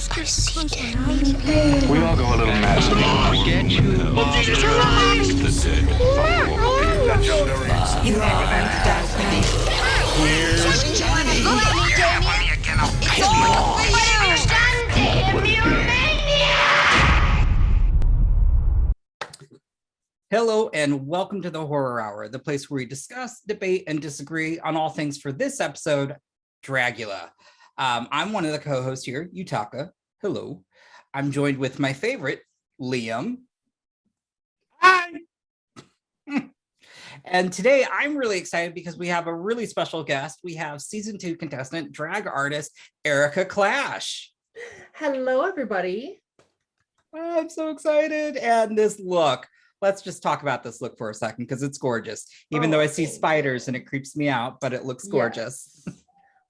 We all go a little mad. Forget you. Here's Johnny. Hello and welcome to the Horror Hour, the place where we discuss, debate, and disagree on all things for this episode, Dragula. I'm one of the co-hosts here, Yutaka. Hello. I'm joined with my favorite, Liam. Hi. And today I'm really excited because we have a really special guest. We have season 2 contestant, drag artist, Erika Klash. Hello, everybody. Oh, I'm so excited. And this look. Let's just talk about this look for a second because it's gorgeous. Even though I see spiders and it creeps me out, but it looks gorgeous. Yes.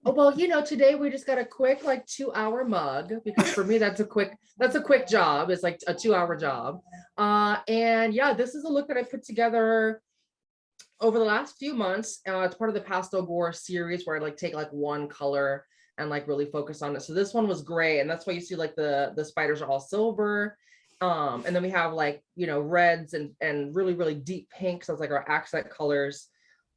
Oh, well, you know, today we just got a quick 2-hour mug because for me that's a quick job. It's like a 2-hour job. And yeah, this is a look that I put together over the last few months. It's part of the Pastel Gore series where I take one color and really focus on it. So this one was gray, and that's why you see the spiders are all silver. And then we have reds and really, really deep pinks as our accent colors.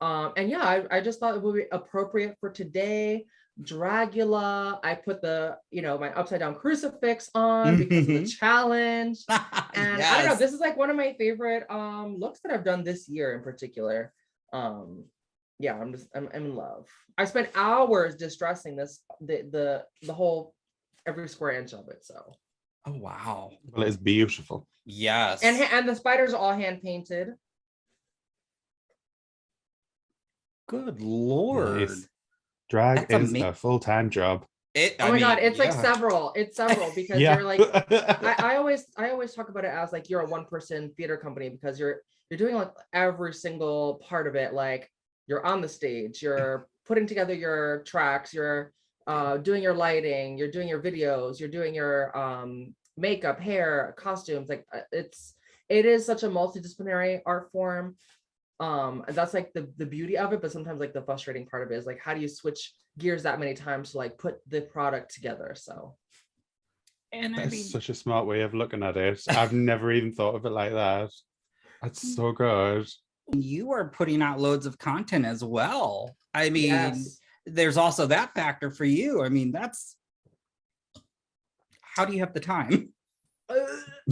And yeah, I just thought it would be appropriate for today. Dragula, I put my upside down crucifix on because of the challenge. And yes. I don't know, this is one of my favorite looks that I've done this year in particular. Yeah, I'm in love. I spent hours distressing this, the whole every square inch of it. So. Oh, wow. Well, it's beautiful. Yes. And the spiders are all hand painted. Good Lord. Nice. Drag is a full-time job. God, it's several. It's several because yeah. you're I always talk about it as you're a one-person theater company because you're doing every single part of it. You're on the stage, you're putting together your tracks, you're doing your lighting, you're doing your videos, you're doing your makeup, hair, costumes. It is such a multidisciplinary art form. That's the beauty of it, but sometimes the frustrating part of it is how do you switch gears that many times to put the product together. So and that's such a smart way of looking at it. I've never even thought of it like that. That's so good. You are putting out loads of content as well. I mean, yes. There's also that factor for you. I mean, how do you have the time?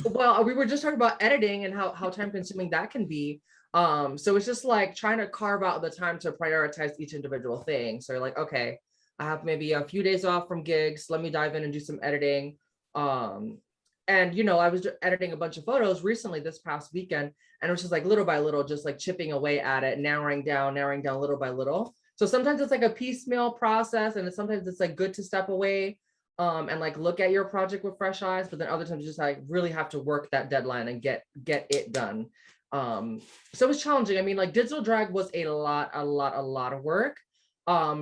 Well, we were just talking about editing and how time consuming that can be. So it's just trying to carve out the time to prioritize each individual thing. So you're okay, I have maybe a few days off from gigs. Let me dive in and do some editing. And I was editing a bunch of photos recently this past weekend, and it was just little by little, just chipping away at it, narrowing down little by little. So sometimes it's a piecemeal process, and sometimes it's good to step away and look at your project with fresh eyes, but then other times you just really have to work that deadline and get it done. So it was challenging. I mean, digital drag was a lot of work.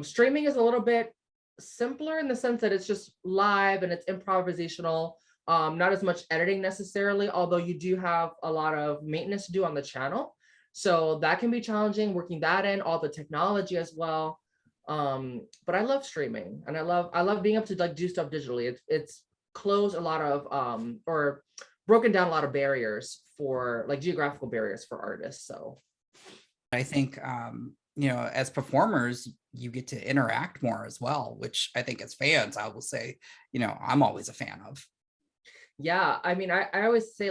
Streaming is a little bit simpler in the sense that it's just live and it's improvisational. Not as much editing necessarily, although you do have a lot of maintenance to do on the channel. So that can be challenging, working that in, all the technology as well. But I love streaming, and I love being able to do stuff digitally. It's closed a lot of or broken down a lot of barriers for geographical barriers for artists. So I think as performers, you get to interact more as well, which I think as fans, I will say, I'm always a fan of. Yeah, I mean, I always say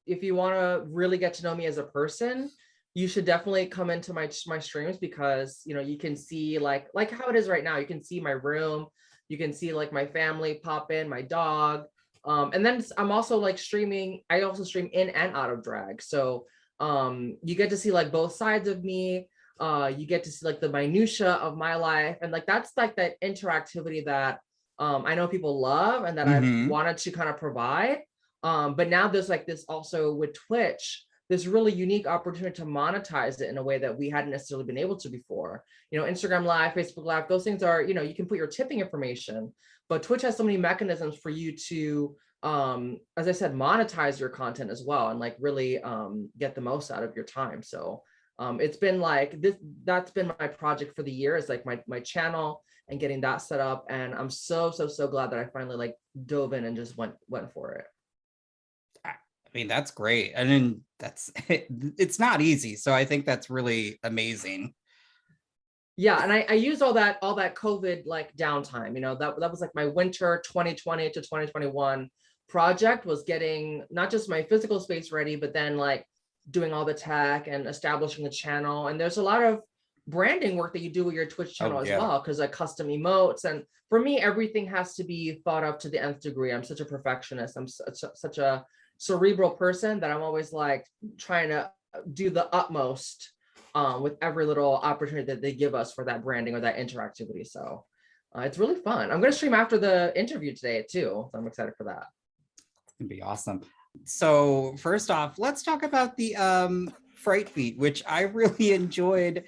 if you want to really get to know me as a person, you should definitely come into my streams because you can see like how it is right now. You can see my room, you can see my family pop in, my dog, and then I'm also streaming. I also stream in and out of drag, so you get to see both sides of me. You get to see the minutia of my life, and that's that interactivity that I know people love and that I've wanted to kind of provide. But now there's this also with Twitch, this really unique opportunity to monetize it in a way that we hadn't necessarily been able to before. Instagram Live, Facebook Live, those things are, you can put your tipping information, but Twitch has so many mechanisms for you to, as I said, monetize your content as well and really get the most out of your time. So It's been like this, that's been my project for the year, is like my channel and getting that set up. And I'm so glad that I finally like dove in and just went for it. I mean, that's great. I mean, it's not easy. So I think that's really amazing. Yeah, and I used all that COVID like downtime, you know, that was like my winter 2020 to 2021 project, was getting not just my physical space ready, but then like doing all the tech and establishing the channel. And there's a lot of branding work that you do with your Twitch channel as well, because like custom emotes. And for me, everything has to be thought up to the nth degree. I'm such a perfectionist. I'm such a cerebral person that I'm always like trying to do the utmost with every little opportunity that they give us for that branding or that interactivity. So it's really fun. I'm going to stream after the interview today too. So I'm excited for that. It's going to be awesome. So first off, let's talk about the fright feat, which I really enjoyed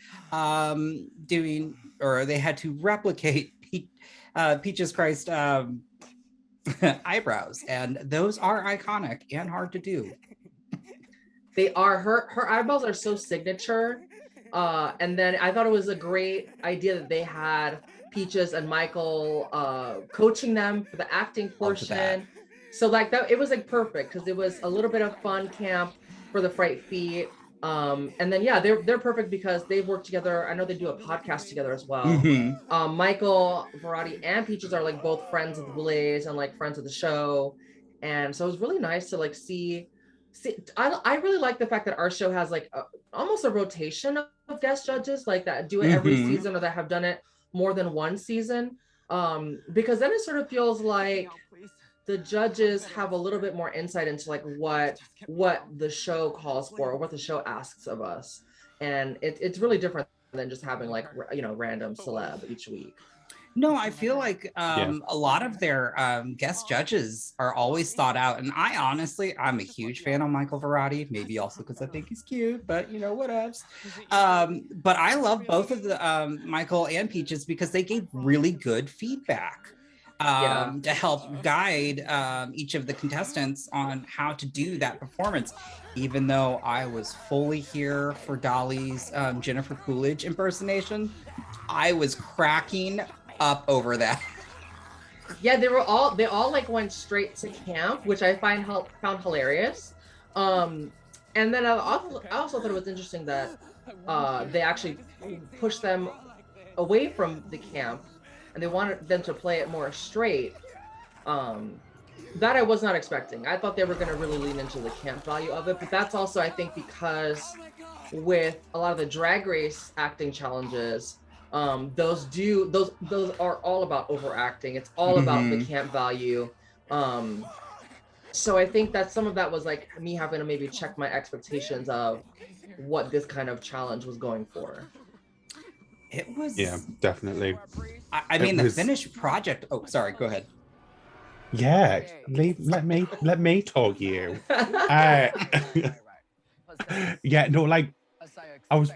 doing, or they had to replicate Peach's Christ eyebrows, and those are iconic and hard to do. They are. Her eyeballs are so signature. And then I thought it was a great idea that they had Peaches and Michael coaching them for the acting portion. So like that, it was like perfect, because it was a little bit of fun camp for the fright feat. And then yeah, they're perfect because they've worked together. I know they do a podcast together as well. Mm-hmm. Michael Varady and Peaches are like both friends of the Blaze and like friends of the show. And so it was really nice to like see, I really like the fact that our show has like almost a rotation of guest judges like that do it every season, or that have done it more than one season, because then it sort of feels like the judges have a little bit more insight into like what the show calls for, or what the show asks of us. And it's really different than just having like, you know, random celeb each week. No, I feel like a lot of their guest judges are always thought out. And I'm a huge fan of Michael Varady, maybe also because I think he's cute, but you know, what else? But I love both of the Michael and Peaches, because they gave really good feedback to help guide each of the contestants on how to do that performance. Even though I was fully here for Dahli's Jennifer Coolidge impersonation, I was cracking up over that. Yeah, they all like went straight to camp, which I found hilarious. And then I also thought it was interesting that they actually pushed them away from the camp, and they wanted them to play it more straight. That I was not expecting. I thought they were going to really lean into the camp value of it, but that's also, I think, because with a lot of the Drag Race acting challenges, those are all about overacting. It's all about the camp value. So I think that some of that was like me having to maybe check my expectations of what this kind of challenge was going for. It was, yeah, definitely. I mean, the finished project. Oh, sorry, go ahead. Yeah, let me talk you. Yeah, no, like I was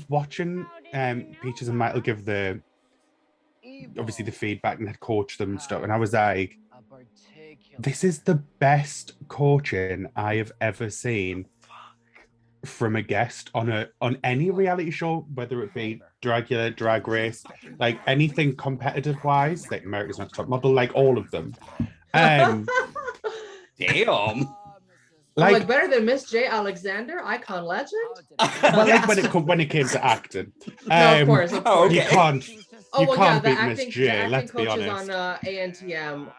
watching Peaches and Michael give obviously the feedback, and had coached them and stuff, and I was like, this is the best coaching I have ever seen from a guest on any reality show, whether it be Dragula, Drag Race, like anything competitive wise, like America's Next Top Model, like all of them. Damn. Like better than Miss J. Alexander, icon legend. Well, like when it came to acting, no, of course. Okay. You can't beat Miss J. Let's be honest. On ANTM,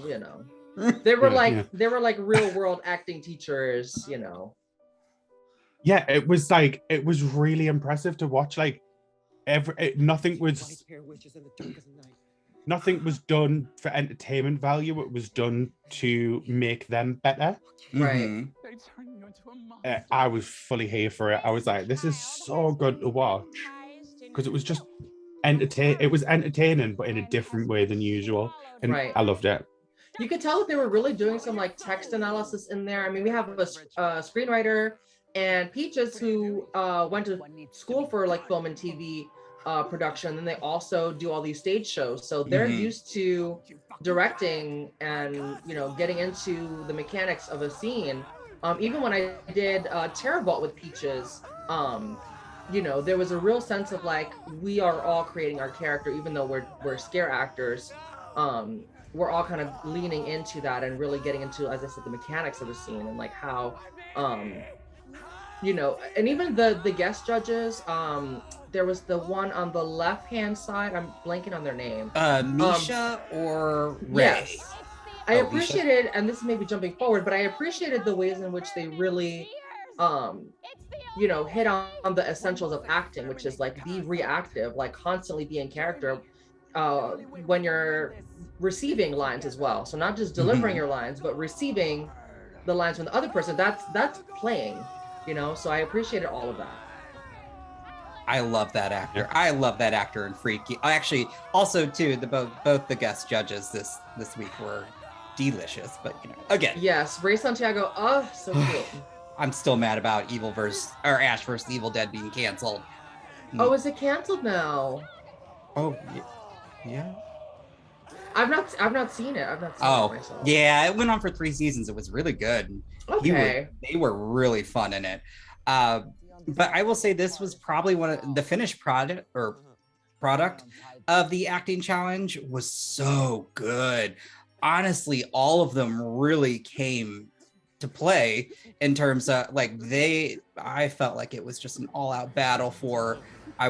you know, they were like real world acting teachers, you know. Yeah, it was really impressive to watch. Like nothing was done for entertainment value. It was done to make them better. Right. I was fully here for it. I was like, this is so good to watch, because it was just it was entertaining, but in a different way than usual, and I loved it. You could tell that they were really doing some like text analysis in there. I mean, we have a screenwriter, and Peaches, who went to school for like film and TV production, and they also do all these stage shows, so they're used to directing and, you know, getting into the mechanics of a scene. Even when I did Terra with Peaches, there was a real sense of like we are all creating our character, even though we're scare actors. We're all kind of leaning into that and really getting into, as I said, the mechanics of the scene and like how, and even the guest judges. There was the one on the left hand side. I'm blanking on their name. Misha or Ray? Yes. I appreciated, and this is maybe jumping forward, but I appreciated the ways in which they really, hit on the essentials of acting, which is like be reactive, like constantly be in character when you're receiving lines as well. So not just delivering your lines, but receiving the lines from the other person. That's playing, So I appreciated all of that. I love that actor. I love that actor in Freaky. Actually, also too, both the guest judges this week were delicious. But again, yes, Ray Santiago. Oh, so cute. I'm still mad about Ash versus Evil Dead being canceled. Oh, is it canceled now? Oh, yeah. I've not seen it. I've not seen it myself. Yeah, it went on for 3 seasons. It was really good. Okay. They were really fun in it. But I will say this was probably one of the finished product of the acting challenge was so good. Honestly, all of them really came to play in terms of like I felt like it was just an all-out battle I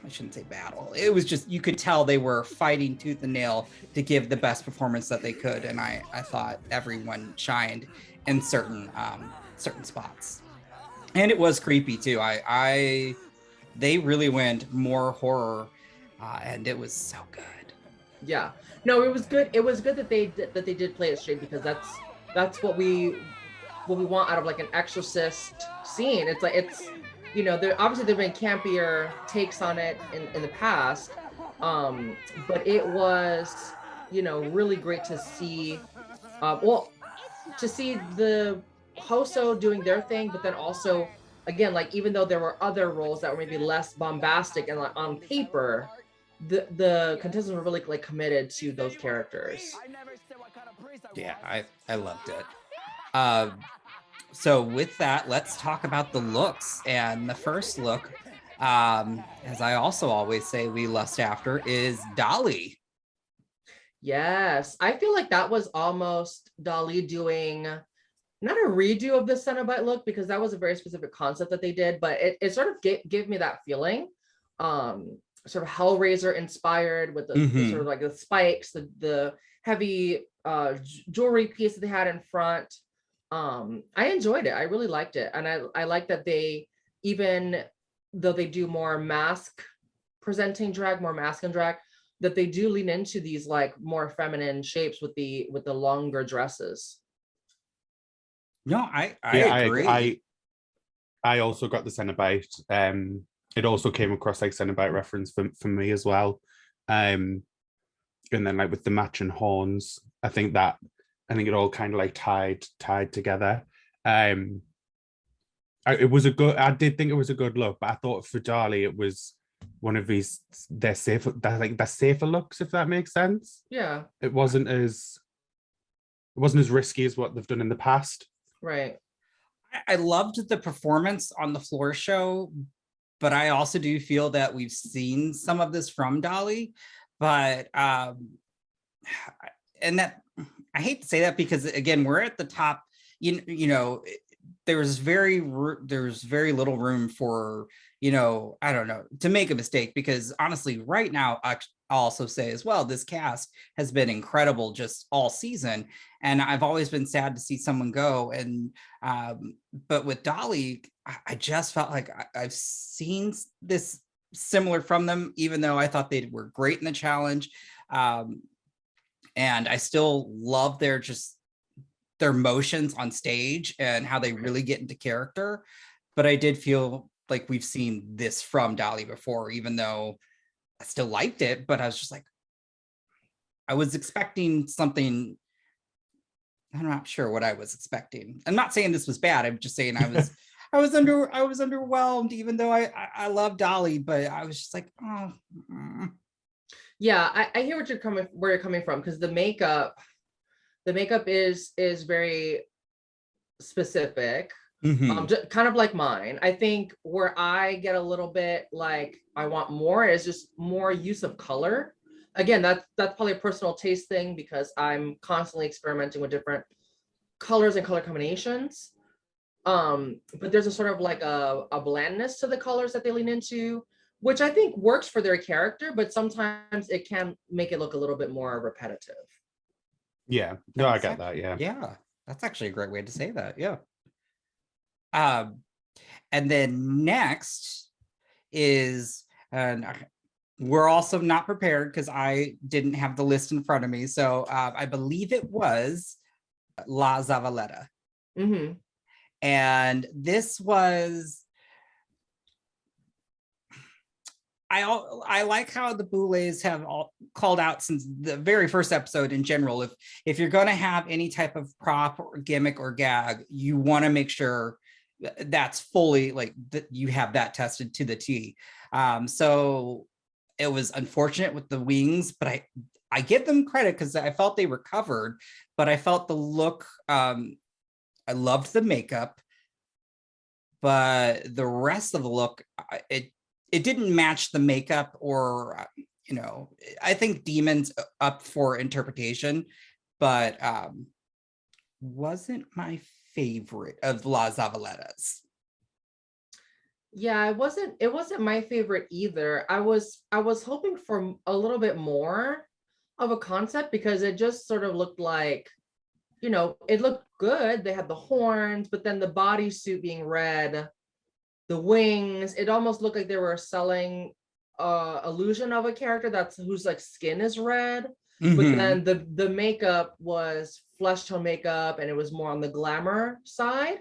shouldn't say battle. It was just, you could tell they were fighting tooth and nail to give the best performance that they could. And I thought everyone shined in certain spots. And it was creepy too. They really went more horror and it was so good. Yeah. No, it was good. It was good that they did play it straight, because that's what we want out of like an Exorcist scene. It's like obviously there've been campier takes on it in the past, but it was really great to see. To see the Hoso doing their thing, but then also again, like even though there were other roles that were maybe less bombastic and like on paper, the contestants were really like committed to those characters. Yeah, I loved it. So with that, let's talk about the looks. And the first look, as I also always say, we lust after, is Dahli. Yes, I feel like that was almost Dahli doing not a redo of the Cenobite look, because that was a very specific concept that they did, but it sort of gave me that feeling, sort of Hellraiser inspired with the sort of like the spikes, the heavy jewelry piece that they had in front. I enjoyed it. I really liked it. And I like that they, even though they do more mask presenting drag, more masculine drag, that they do lean into these like more feminine shapes with the longer dresses. No, I agree. I also got the Cenobite. It also came across like Cenobite reference for me as well. And then like with the matching horns, I think it all kind of like tied together. I did think it was a good look, but I thought for Dahli it was one of their safer looks, if that makes sense. Yeah. It wasn't as risky as what they've done in the past. Right. I loved the performance on the floor show, but I also do feel that we've seen some of this from Dahli, but and that I hate to say that, because again, we're at the top, there's very little room for, I don't know, to make a mistake, because honestly, right now, I'll also say as well, this cast has been incredible just all season. And I've always been sad to see someone go. And, but with Dahli, I just felt like I've seen this similar from them, even though I thought they were great in the challenge. And I still love their motions on stage and how they really get into character. But I did feel like we've seen this from Dahli before, even though I still liked it, but I was just like, I was expecting something. I'm not sure what I was expecting. I'm not saying this was bad. I'm just saying I was underwhelmed, even though I love Dahli, but I was just like, oh. Yeah, I hear where you're coming from, because the makeup is very specific, Mhm. kind of like mine. I think where I get a little bit like I want more is just more use of color. Again, that's probably a personal taste thing because I'm constantly experimenting with different colors and color combinations. But there's a sort of like a blandness to the colors that they lean into, which I think works for their character, but sometimes it can make it look a little bit more repetitive. Yeah, no, I get that. Yeah. Yeah, that's actually a great way to say that. Yeah. Um, and then next is, and we're also not prepared because I didn't have the list in front of me. So I believe it was La Zavaleta. Mm-hmm. And this was, I like how the Boulets have all called out since the very first episode in general. If you're going to have any type of prop or gimmick or gag, you want to make sure that's fully like that you have that tested to the T. So it was unfortunate with the wings, but I give them credit because I felt they recovered, but I felt the look. I loved the makeup, but the rest of the look, it didn't match the makeup or, I think Demon's up for interpretation, but wasn't my favorite of La Zavaletas. Yeah, it wasn't my favorite either. I was hoping for a little bit more of a concept because it just sort of looked like, it looked good. They had the horns, but then the bodysuit being red, the wings, it almost looked like they were selling illusion of a character whose like skin is red. But then the makeup was flesh tone makeup and it was more on the glamour side.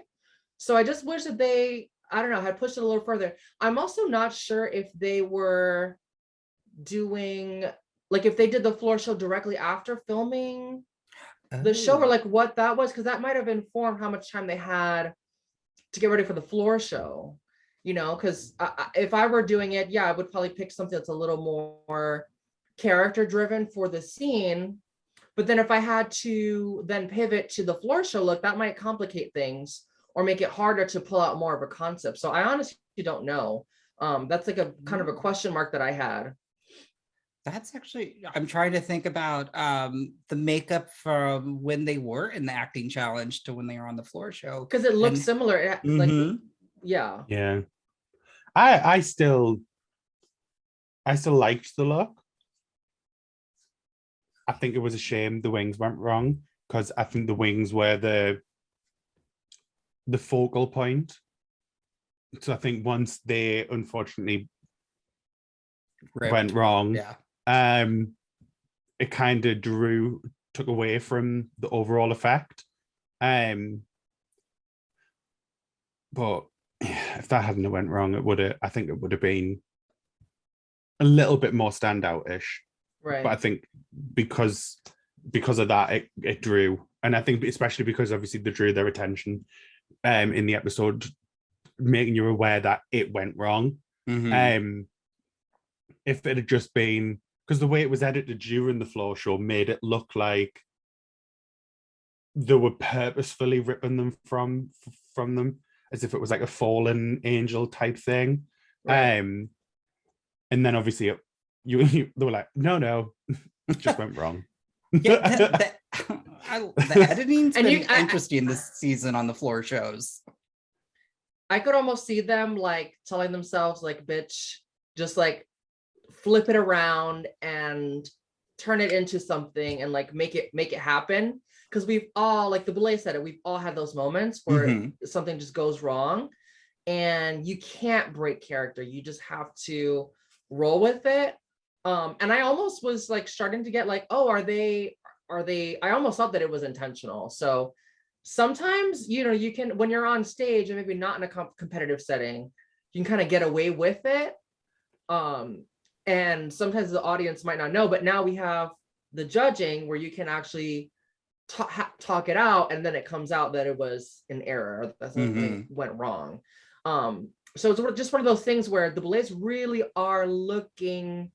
So I just wish that they, I don't know, had pushed it a little further. I'm also not sure if they were doing, like if they did the floor show directly after filming the show or like what that was, because that might have informed how much time they had to get ready for the floor show, because if I were doing it, yeah, I would probably pick something that's a little more character driven for the scene. But then if I had to then pivot to the floor show look, that might complicate things or make it harder to pull out more of a concept. So I honestly don't know. That's like a kind of a question mark that I had. That's actually, I'm trying to think about the makeup from when they were in the acting challenge to when they were on the floor show. Because it looks similar. Like, yeah. Yeah. I still liked the look. I think it was a shame the wings went wrong because I think the wings were the focal point. So I think once they unfortunately went wrong, it kind of took away from the overall effect. But if that hadn't went wrong, I think it would have been a little bit more standout-ish. Right. But I think because of that, it drew. And I think especially because obviously they drew their attention in the episode, making you aware that it went wrong. If it had just been, because the way it was edited during the floor show made it look like they were purposefully ripping them from them, as if it was like a fallen angel type thing. Right. And then obviously they were like, no, it just went wrong. Yeah, the editing's been interesting this season on the floor shows. I could almost see them like telling themselves like, bitch, just like flip it around and turn it into something and like make it happen. Because we've all, like the Belay said it, we've all had those moments where something just goes wrong and you can't break character. You just have to roll with it. And I almost was like starting to get like, oh, are they, I almost thought that it was intentional. So sometimes, you can, when you're on stage and maybe not in a competitive setting, you can kind of get away with it. And sometimes the audience might not know, but now we have the judging where you can actually talk it out, and then it comes out that it was an error, that something went wrong. So it's just one of those things where the Belays really are looking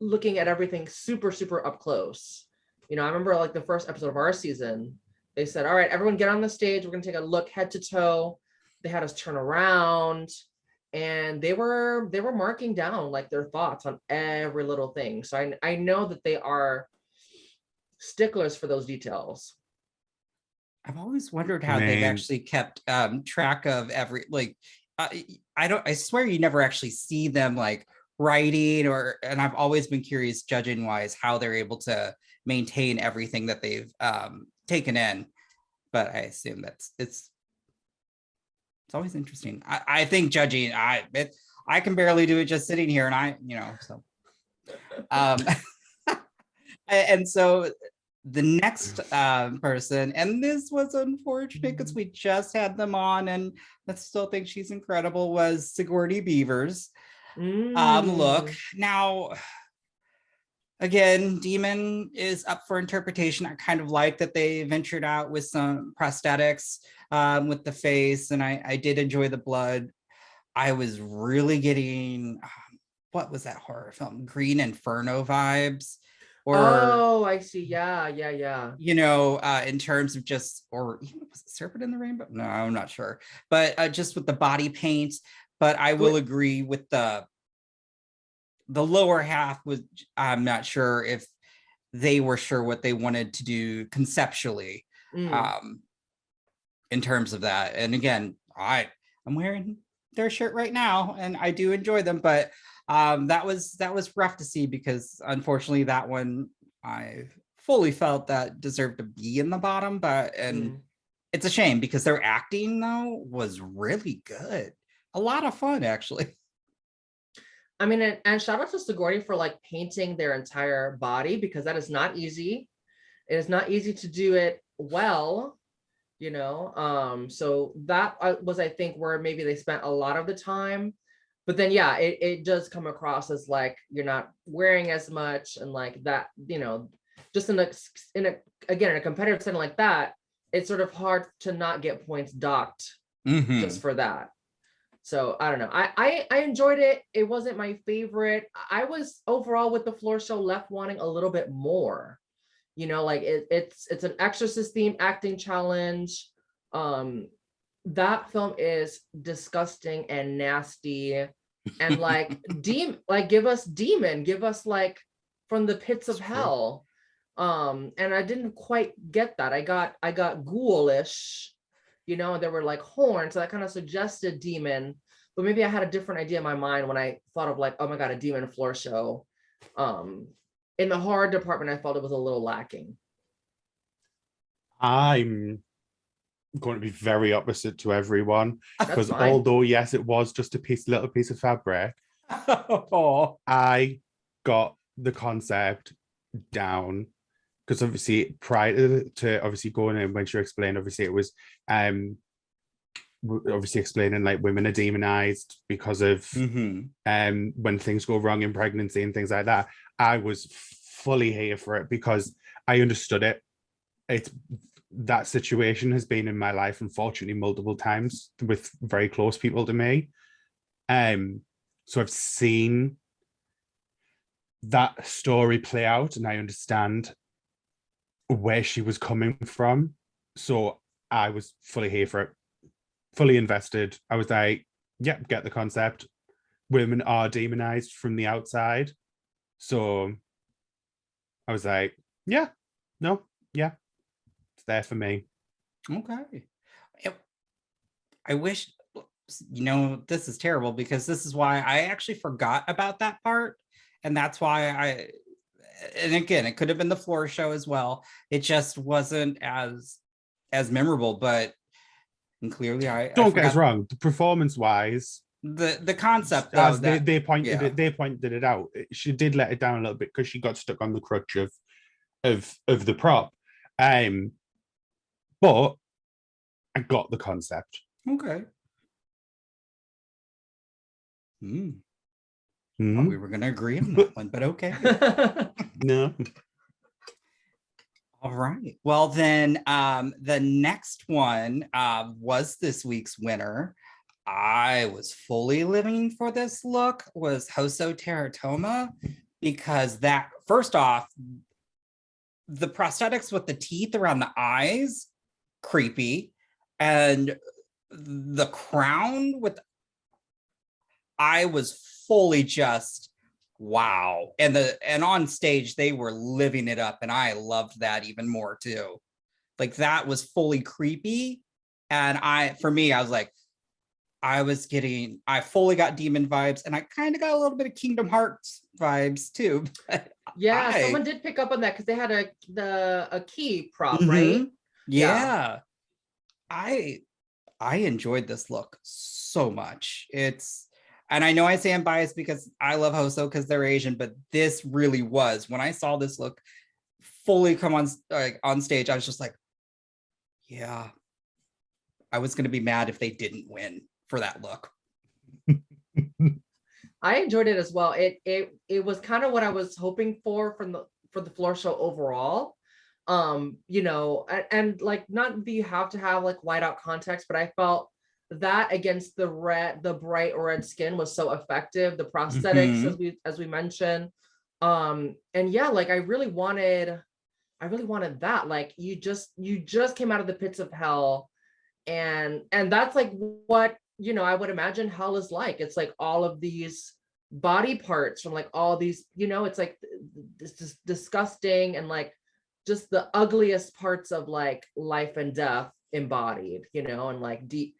at everything super, super up close. I remember like the first episode of our season, They said, all right, everyone get on the stage. We're going to take a look head to toe. They had us turn around, and they were marking down like their thoughts on every little thing. So I know that they are sticklers for those details. I've always wondered how they've actually kept track of every, like, I swear you never actually see them like writing, and I've always been curious, judging wise, how they're able to maintain everything that they've taken in. But I assume it's always interesting. I think judging, I can barely do it just sitting here, and so and so the next person, and this was unfortunate because we just had them on, and I still think she's incredible, was Sigourney Beaver's look. Now, again, Demon is up for interpretation. I kind of like that they ventured out with some prosthetics with the face, and I did enjoy the blood. I was really getting, what was that horror film? Green Inferno vibes. Oh, I see. Yeah. In terms of just, or even was it Serpent in the Rainbow? No, I'm not sure. But just with the body paint. But I will agree with the lower half was, I'm not sure if they were sure what they wanted to do conceptually in terms of that. And again, I'm wearing their shirt right now, and I do enjoy them, but that was rough to see, because unfortunately that one I fully felt that deserved to be in the bottom, but it's a shame because their acting though was really good. A lot of fun, actually. I mean, and shout out to Sigourney for like painting their entire body, because that is not easy. It is not easy to do it well, so that was, I think, where maybe they spent a lot of the time. But then, yeah, it does come across as like you're not wearing as much, and like that, just in a competitive setting like that, it's sort of hard to not get points docked just for that. So I don't know. I enjoyed it. It wasn't my favorite. I was overall with the floor show left wanting a little bit more. Like it's an Exorcist themed acting challenge. That film is disgusting and nasty, and like give us demon, give us like from the pits of hell. And I didn't quite get that. I got ghoulish, and there were like horns, so that kind of suggested demon, but maybe I had a different idea in my mind when I thought of like, oh my god, a demon floor show. In the horror department, I felt it was a little lacking. I'm going to be very opposite to everyone, because fine. although yes, it was just a little piece of fabric, I got the concept down, because obviously prior to obviously going in, when she explained, obviously it was obviously explaining like women are demonized because of when things go wrong in pregnancy and things like that. I was fully here for it because I understood it. That situation has been in my life, unfortunately, multiple times with very close people to me. So I've seen that story play out, and I understand where she was coming from. So I was fully here for it, fully invested. I was like, yep, get the concept. Women are demonized from the outside. So I was like, yeah, it's there for me. Okay. I wish, this is terrible, because this is why I actually forgot about that part. And that's why and again, it could have been the floor show as well. It just wasn't as memorable, but clearly don't get us wrong, the performance wise, the concept though, as they pointed it out, she did let it down a little bit because she got stuck on the crutch of the prop, but I got the concept. Okay. Thought we were going to agree on that one, but okay. No. All right. Well, then the next one was this week's winner. I was fully living for this look, was Hoso Terra Toma, because that, first off, the prosthetics with the teeth around the eyes creepy, and the crown I was fully just wow. And on stage they were living it up, and I loved that even more too. Like that was fully creepy, and I was like, I fully got demon vibes, and I kind of got a little bit of Kingdom Hearts vibes too. Yeah, someone did pick up on that because they had a key prop, mm-hmm. right? Yeah. I enjoyed this look so much. And I know I say I'm biased because I love Hoso because they're Asian, but this really was, when I saw this look fully come on stage, I was just like, yeah, I was going to be mad if they didn't win for that look. I enjoyed it as well. It was kind of what I was hoping for the floor show overall. You know, and like, not that you have to have like white out context, but I felt that against the bright red skin was so effective. The prosthetics, as we mentioned, and yeah, like I really wanted that. Like you just came out of the pits of hell, and that's like what, you know, I would imagine hell is like. It's like all of these body parts from like all these, you know, it's like this just disgusting and like just the ugliest parts of like life and death embodied, you know, and like the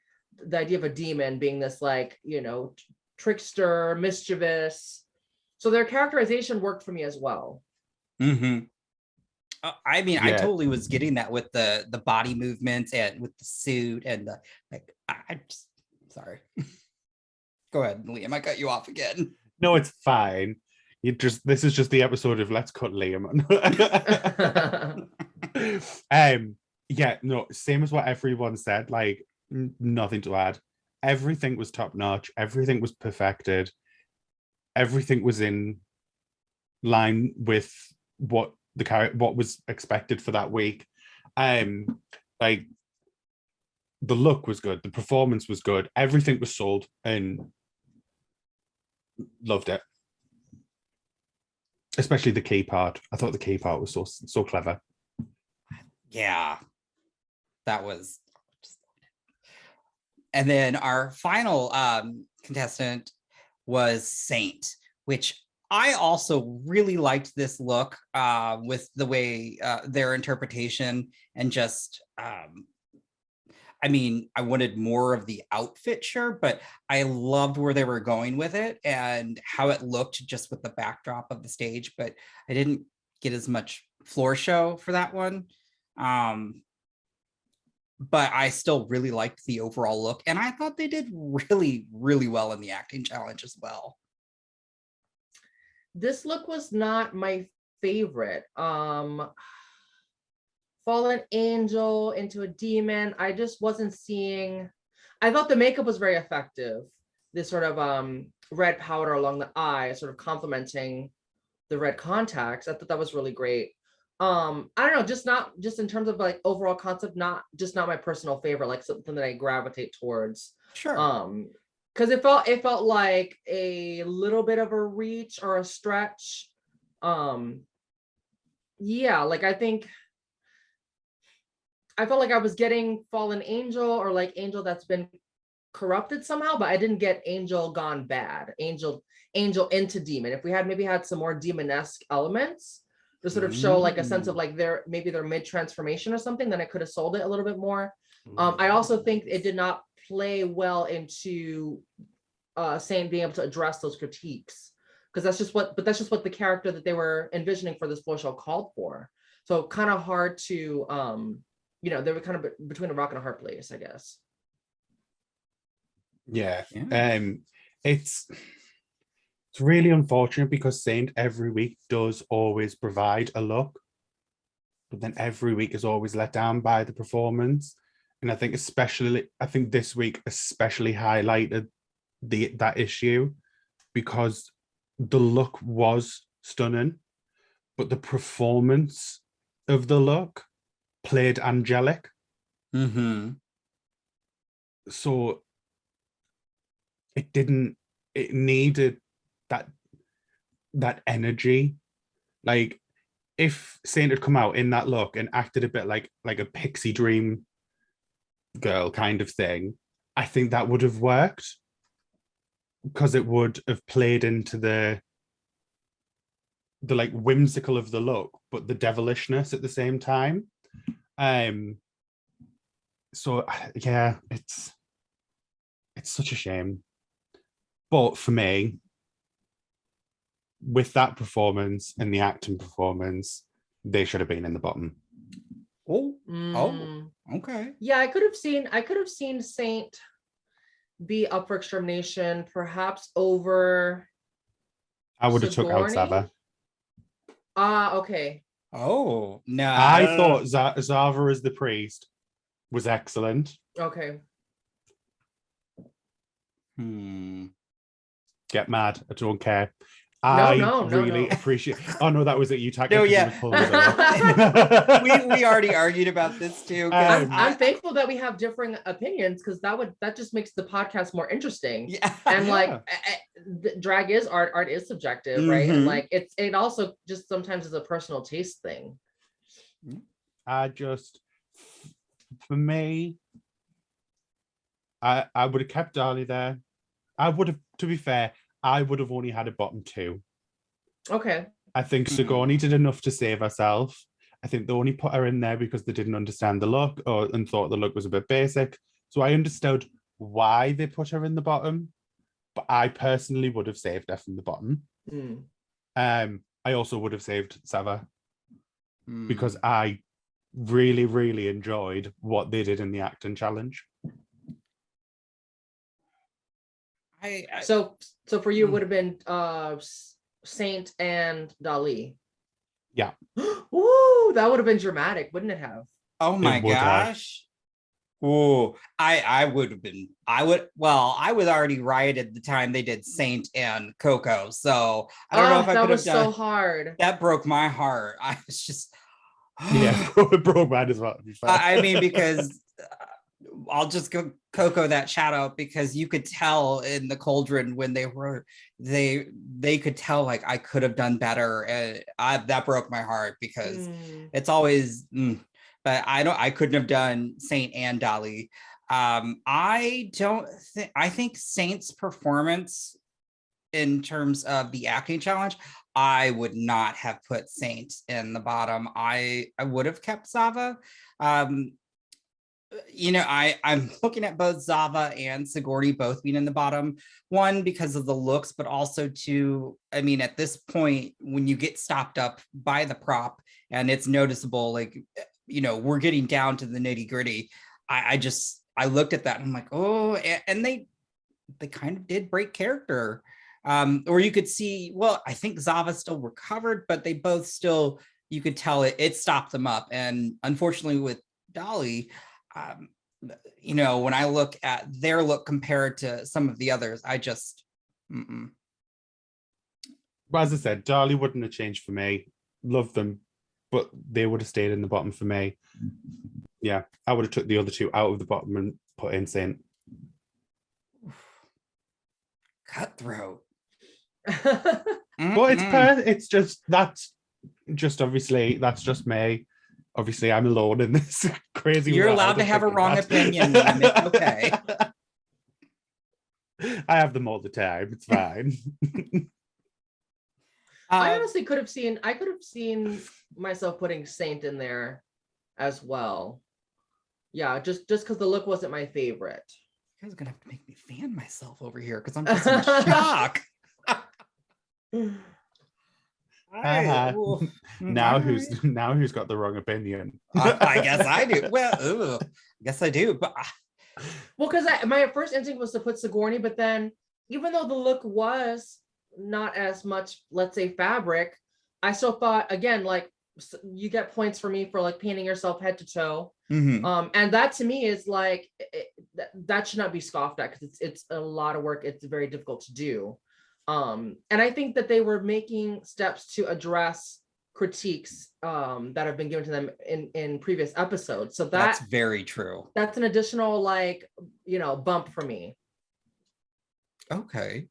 idea of a demon being this like, you know, trickster, mischievous. So their characterization worked for me as well. Mm-hmm. I mean, I Yeah. totally was getting that with the body movements and with the suit and the like. I just, sorry. Go ahead, Liam. I cut you off again. No, it's fine. This is just the episode of Let's Cut Liam. Yeah, no, same as what everyone said. Like, nothing to add. Everything was top notch. Everything was perfected. Everything was in line with what was expected for that week. Like, the look was good. The performance was good. Everything was sold, and loved it. Especially the key part. I thought the key part was so clever. Yeah, that was. And then our final contestant was Saint, which I also really liked this look with the way their interpretation and just. I mean, I wanted more of the outfit, sure, but I loved where they were going with it and how it looked just with the backdrop of the stage, but I didn't get as much floor show for that one. But I still really liked the overall look, and I thought they did really, really well in the acting challenge as well. This look was not my favorite. Fallen angel into a demon. I just wasn't seeing. I thought the makeup was very effective. This sort of red powder along the eye, sort of complementing the red contacts. I thought that was really great. I don't know, just in terms of like overall concept, not my personal favorite, like something that I gravitate towards. Sure. Because it felt like a little bit of a reach or a stretch. Yeah, like I felt like I was getting fallen angel or like angel that's been corrupted somehow, but I didn't get angel gone bad, angel into demon. If we had maybe had some more demonesque elements to sort of show like a sense of like their mid transformation or something, then I could have sold it a little bit more. I also think it did not play well into Saint being able to address those critiques, because that's just what the character that they were envisioning for this floor show called for. So kind of hard to you know, they were kind of between a rock and a hard place, I guess. Yeah. It's really unfortunate because Saint every week does always provide a look, but then every week is always let down by the performance. And I think this week especially highlighted that issue, because the look was stunning, but the performance of the look played angelic. So it needed that energy. Like, if Saint had come out in that look and acted a bit like a pixie dream girl kind of thing, I think that would have worked because it would have played into the like whimsical of the look, but the devilishness at the same time. So yeah, it's such a shame. But for me, with that performance and the acting performance, they should have been in the bottom. Okay. Yeah, I could have seen Saint be up for extermination, perhaps over. I would have took out Sigourney? Zava. Okay. Oh no! I thought Zava as the priest was excellent. Okay. Get mad. I don't care. No, really appreciate. Oh no, that was it. You tagged. No, me 'cause yeah. you was pulling it up. we already argued about this too. I'm thankful that we have differing opinions because that just makes the podcast more interesting. Yeah. And like drag is art is subjective, right? And like it also just sometimes is a personal taste thing. For me, I would have kept Dahli there. I would have, to be fair, I would have only had a bottom 2. Okay. I think Sigourney did enough to save herself. I think they only put her in there because they didn't understand the look and thought the look was a bit basic. So I understood why they put her in the bottom, but I personally would have saved her from the bottom. I also would have saved Zava because I really, really enjoyed what they did in the acting challenge. So for you it would have been Saint and Dahli. Yeah. Ooh, that would have been dramatic, wouldn't it have? Oh my gosh. Oh, I would have been. I was already rioted the time they did Saint and Coco. So I don't know if I could have done. So hard. That broke my heart. I was just. Yeah, it broke mine as well. To be fair. I mean, because I'll just go Coco that shout out because you could tell in the cauldron when they could tell like I could have done better, and that broke my heart because it's always. But I couldn't have done Saint and Dahli. I think Saint's performance in terms of the acting challenge, I would not have put Saint in the bottom. I would have kept Zava. I'm looking at both Zava and Sigourney both being in the bottom. One, because of the looks, but also two, I mean, at this point, when you get stopped up by the prop and it's noticeable, like, we're getting down to the nitty gritty. I looked at that and I'm like, oh, and they kind of did break character. Or you could see, well, I think Zava still recovered, but they both still, you could tell it stopped them up. And unfortunately with Dahli, when I look at their look compared to some of the others, I just, But as I said, Dahli wouldn't have changed for me. Love them, but they would have stayed in the bottom for me. Yeah, I would have took the other two out of the bottom and put in Saint. Cutthroat. But it's just that's just me. Obviously, I'm alone in this crazy. You're allowed to have a wrong opinion. It's okay. I have them all the time. It's fine. I honestly could have seen myself putting Saint in there as well. Yeah, just because the look wasn't my favorite. You guys are gonna have to make me fan myself over here because I'm just in shock. Now who's got the wrong opinion? I guess I do. Well, I guess I do. But because my first instinct was to put Sigourney, but then even though the look was not as much, let's say, fabric, I still thought, again, like, you get points for me for like painting yourself head to toe. And that to me is like that should not be scoffed at because it's a lot of work. It's very difficult to do. And I think that they were making steps to address critiques that have been given to them in previous episodes. So that's very true. That's an additional bump for me. Okay.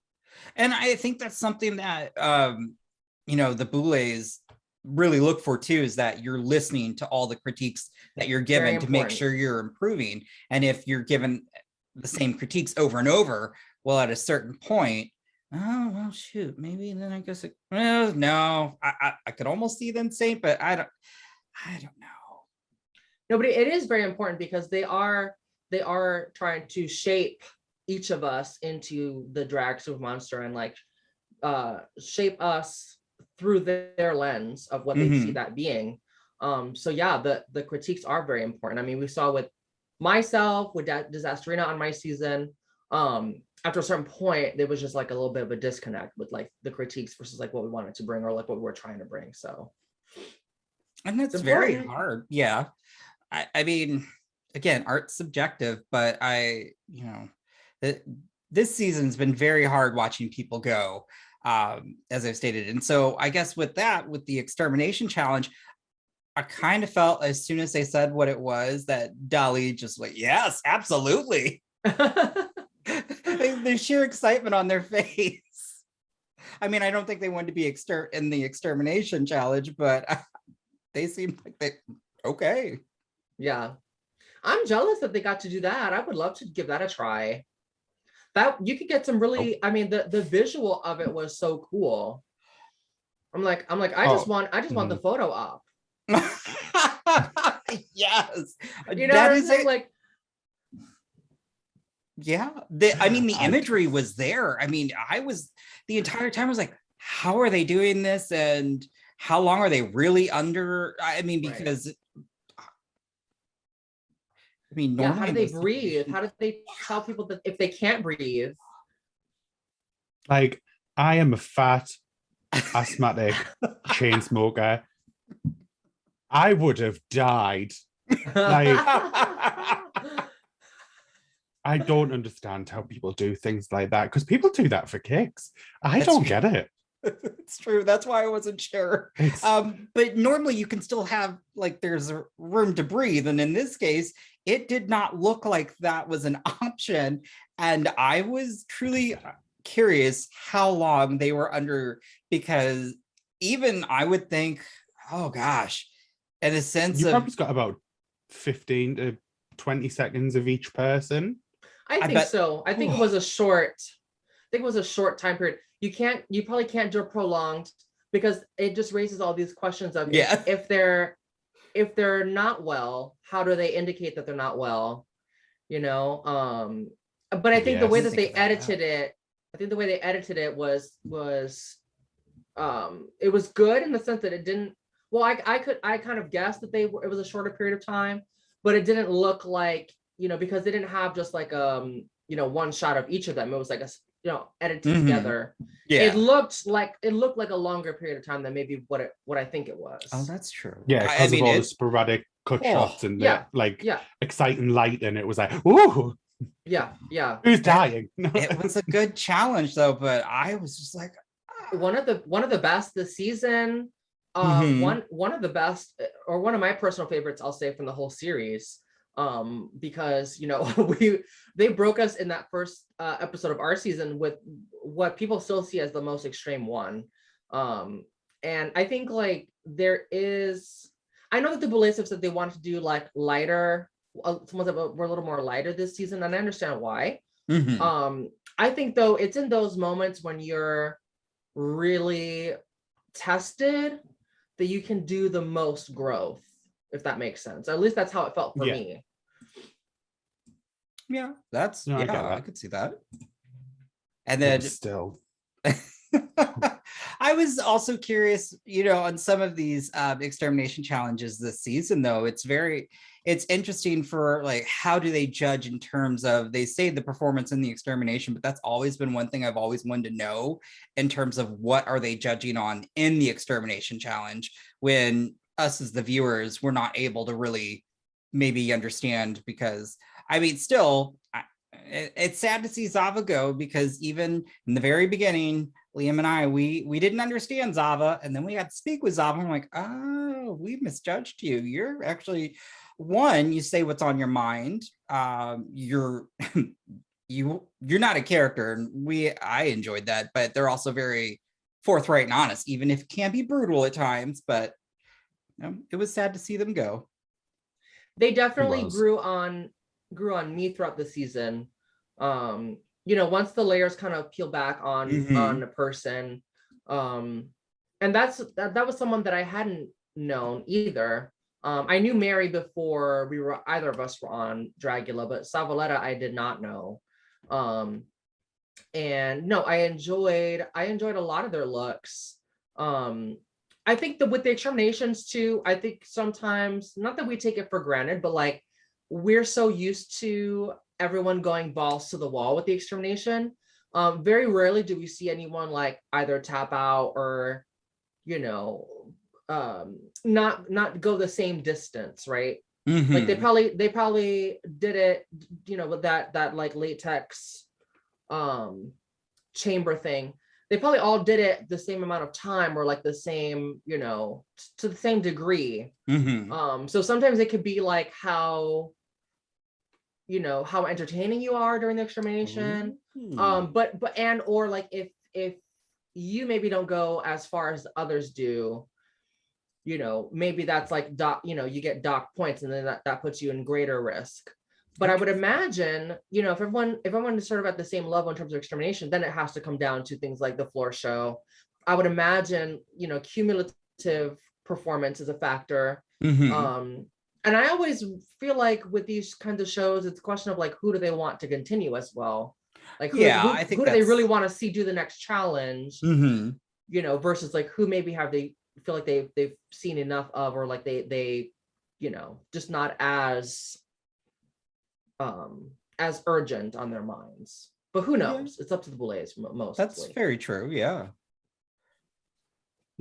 And I think that's something that the Boulets really look for too is that you're listening to all the critiques that you're given to make sure you're improving. And if you're given the same critiques over and over, well, at a certain point, oh well, shoot, maybe then I guess no, I could almost see them saying, but I don't know. No, but it is very important because they are trying to shape each of us into the drag super monster and like shape us through their lens of what they see that being. So yeah, the critiques are very important. I mean, we saw with myself, with Disasterina on my season, after a certain point, there was just like a little bit of a disconnect with like the critiques versus like what we wanted to bring or like what we were trying to bring. So, and that's very hard. Yeah. I mean, again, art's subjective, but this season's been very hard watching people go, as I've stated. And so I guess with the Extermination challenge, I kind of felt as soon as they said what it was that Dahli just like, yes, absolutely. The sheer excitement on their face. I mean, I don't think they wanted to be in the Extermination challenge, but they seemed like they, okay. Yeah. I'm jealous that they got to do that. I would love to give that a try. That you could get some really, I mean, the visual of it was so cool. I'm like, I just want the photo up. Yes. You know what I'm saying? Like, yeah. I mean, the imagery was there. I mean, the entire time I was like, how are they doing this? And how long are they really under? I mean, because I mean, yeah, how do they breathe? How do they tell people that if they can't breathe? Like, I am a fat, asthmatic chain smoker. I would have died. Like, I don't understand how people do things like that because people do that for kicks. I don't get it. It's true. That's why I wasn't sure. But normally you can still have, like, there's a room to breathe. And in this case, it did not look like that was an option. And I was truly curious how long they were under, because even I would think, oh gosh, in a sense you probably got about 15 to 20 seconds of each person. I think so. I think it was a short time period. You probably can't do a prolonged, because it just raises all these questions of if they're not well, how do they indicate that they're not well? You know, but I think the way that they edited it, was it was good in the sense that it didn't. Well, I kind of guessed that it was a shorter period of time, but it didn't look like, because they didn't have just like one shot of each of them. It was like edited together. Yeah, it looked like a longer period of time than maybe what I think it was. Oh, that's true. Yeah, because of all the sporadic cut shots and the exciting light, and it was like, ooh. Yeah. Who's dying? It was a good challenge though, but I was just like, one of the best this season. One of the best, or one of my personal favorites, I'll say, from the whole series. Because they broke us in that first episode of our season with what people still see as the most extreme one. And I think like I know that the Boulets have said they wanted to do like lighter, some that were a little more lighter this season, and I understand why. I think though it's in those moments when you're really tested that you can do the most growth, if that makes sense. At least that's how it felt for me. Yeah, I could see that. And then still, I was also curious, on some of these extermination challenges this season, though, it's interesting for like, how do they judge in terms of, they say the performance in the extermination, but that's always been one thing I've always wanted to know in terms of what are they judging on in the extermination challenge, when us as the viewers, we're not able to really maybe understand, because I mean, still, it's sad to see Zava go, because even in the very beginning, Liam and I, we didn't understand Zava, and then we got to speak with Zava. I'm like, oh, we misjudged you. You're actually, one, you say what's on your mind. You're not a character, and I enjoyed that, but they're also very forthright and honest, even if it can be brutal at times. But it was sad to see them go. They definitely grew on me throughout the season. Once the layers kind of peel back on a person, and that was someone that I hadn't known either. I knew Mary before either of us were on Dragula, but Zavaleta I did not know. And no, I enjoyed a lot of their looks. I think that with the Exterminations too, I think sometimes, not that we take it for granted, but like we're so used to everyone going balls to the wall with the Extermination. Very rarely do we see anyone like either tap out or, not go the same distance, right? Like they probably did it, with that like latex chamber thing. They probably all did it the same amount of time or like the same, to the same degree. So sometimes it could be like how entertaining you are during the Extermination. Or like if you maybe don't go as far as others do, maybe that's like you get dock points, and then that puts you in greater risk. But I would imagine, if everyone is sort of at the same level in terms of Extermination, then it has to come down to things like the floor show. I would imagine, cumulative performance is a factor. And I always feel like with these kinds of shows, it's a question of like, who do they want to continue as well? Like, who do they really want to see do the next challenge? Versus like who maybe they feel like they've seen enough of, or like they just not as urgent on their minds. But who knows? It's up to the Boulets most. That's very true. Yeah.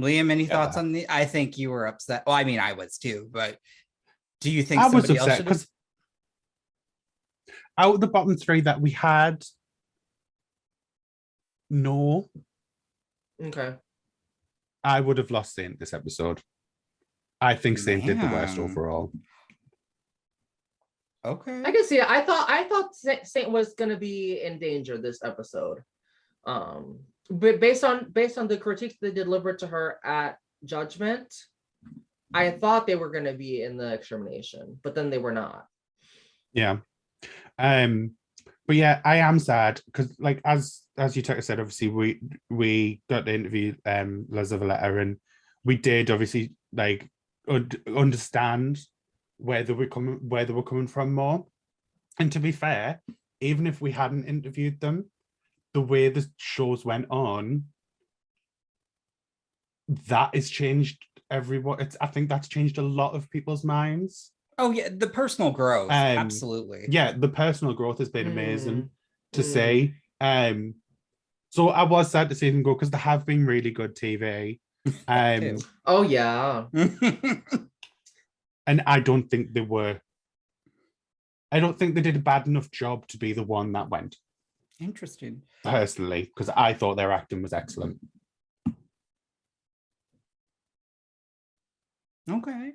Liam, any thoughts on the? I think you were upset. Well, I mean, I was too. But do you think I was upset because out of the bottom three that we had, okay, I would have lost Saint this episode. I think Saint did the worst overall. Okay, I can see it. I thought Saint was going to be in danger this episode, but based on the critiques they delivered to her at Judgment, I thought they were going to be in the Extermination, but then they were not. Yeah, but yeah, I am sad because, like, as you said, obviously we got to interview La Zavaleta, and we did obviously like understand where they were coming from more. And to be fair, even if we hadn't interviewed them, the way the shows went on, that has changed everyone. I think that's changed a lot of people's minds. Oh yeah, the personal growth, absolutely. Yeah, the personal growth has been amazing to see. So I was sad to see them go because they have been really good TV. Oh yeah. And I don't think they did a bad enough job to be the one that went. Interesting. Personally, because I thought their acting was excellent. Okay.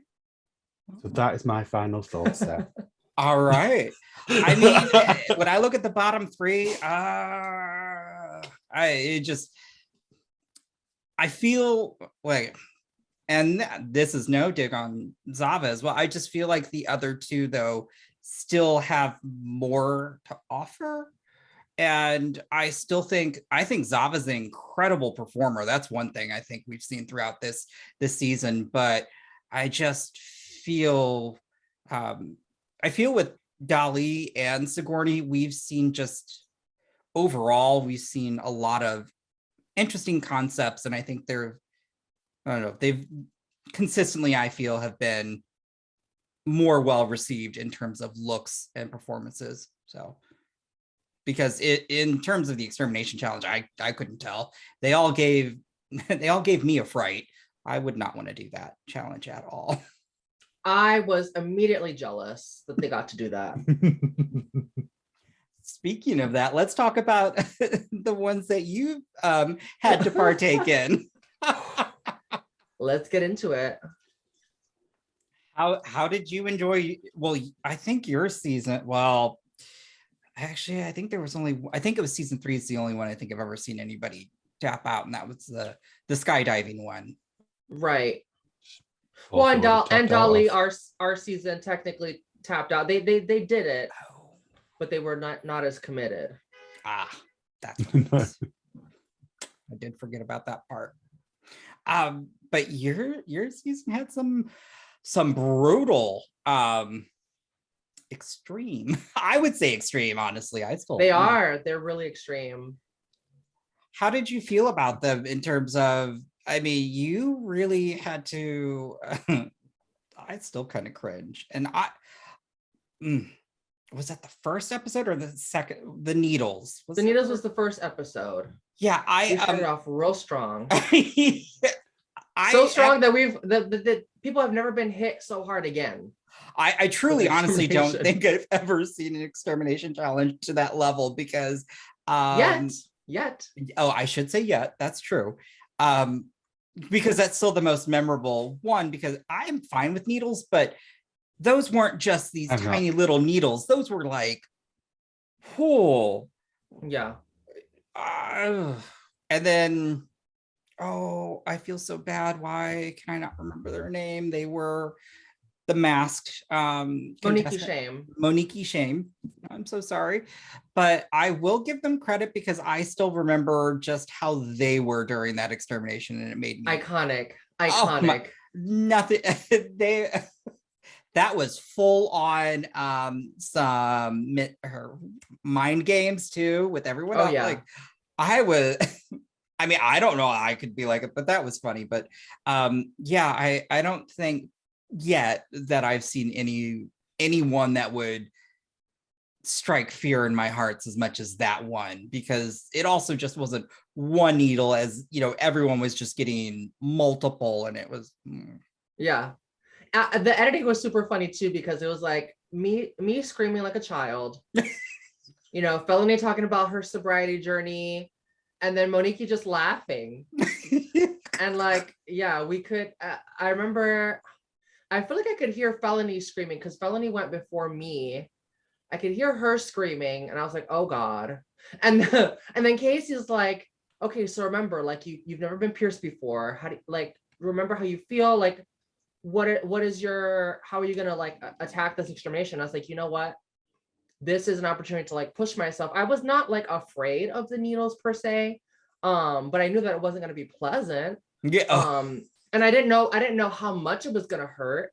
So that is my final thoughts there. All right. I mean, when I look at the bottom three, I feel like, and this is no dig on Zava as well, I just feel like the other two, though, still have more to offer. And I think Zava's an incredible performer. That's one thing I think we've seen throughout this season. But I just feel, with Dahli and Sigourney, we've seen we've seen a lot of interesting concepts. And I think they've consistently, I feel, have been more well received in terms of looks and performances. So, because in terms of the Extermination challenge, I couldn't tell. They all gave me a fright. I would not want to do that challenge at all. I was immediately jealous that they got to do that. Speaking of that, let's talk about the ones that you had to partake in. Let's get into it. How did you enjoy? Well, I think your season. Well, actually, I think it was season 3 is the only one I think I've ever seen anybody tap out, and that was the skydiving one. Right. Also Well, and, would have and topped Dahli, off. our season technically tapped out. They did it, Oh, but they were not as committed. that's what it is. I did forget about that part. But your season had some brutal extreme. I would say extreme, honestly. They're really extreme. How did you feel about them in terms of, I mean, you really had to I still kind of cringe. And was that the first episode or the second? The Needles. The Needles was the first episode. Yeah, we started off real strong. So strong that the people have never been hit so hard again. I truly, honestly don't think I've ever seen an extermination challenge to that level because yet. Oh, I should say yet. That's true. Because that's still the most memorable one, because I'm fine with needles, but those weren't just these tiny little needles. Those were like, whoa. Yeah. And then, I feel so bad. Why can I not remember their name? They were the masked Monique Shame. I'm so sorry, but I will give them credit because I still remember just how they were during that extermination, and it made me iconic. Nothing. That was full on some mind games too with everyone else. Yeah. Like I was. I mean, I don't know how I could be like it, but that was funny. But I don't think yet that I've seen anyone that would strike fear in my hearts as much as that one, because it also just wasn't one needle, as you know, everyone was just getting multiple, and it was the editing was super funny too, because it was like me screaming like a child, you know, Felony talking about her sobriety journey, and then Monique just laughing. And like, we could I remember, I feel like I could hear Felony screaming because Felony went before me. I could hear her screaming, and I was like, oh God. And then Casey's like, okay, so remember, like you've never been pierced before. How do you, like, remember how you feel? Like, how are you gonna like attack this extermination? I was like, you know what? This is an opportunity to like push myself. I was not like afraid of the needles per se, but I knew that it wasn't gonna be pleasant. And I didn't know how much it was gonna hurt.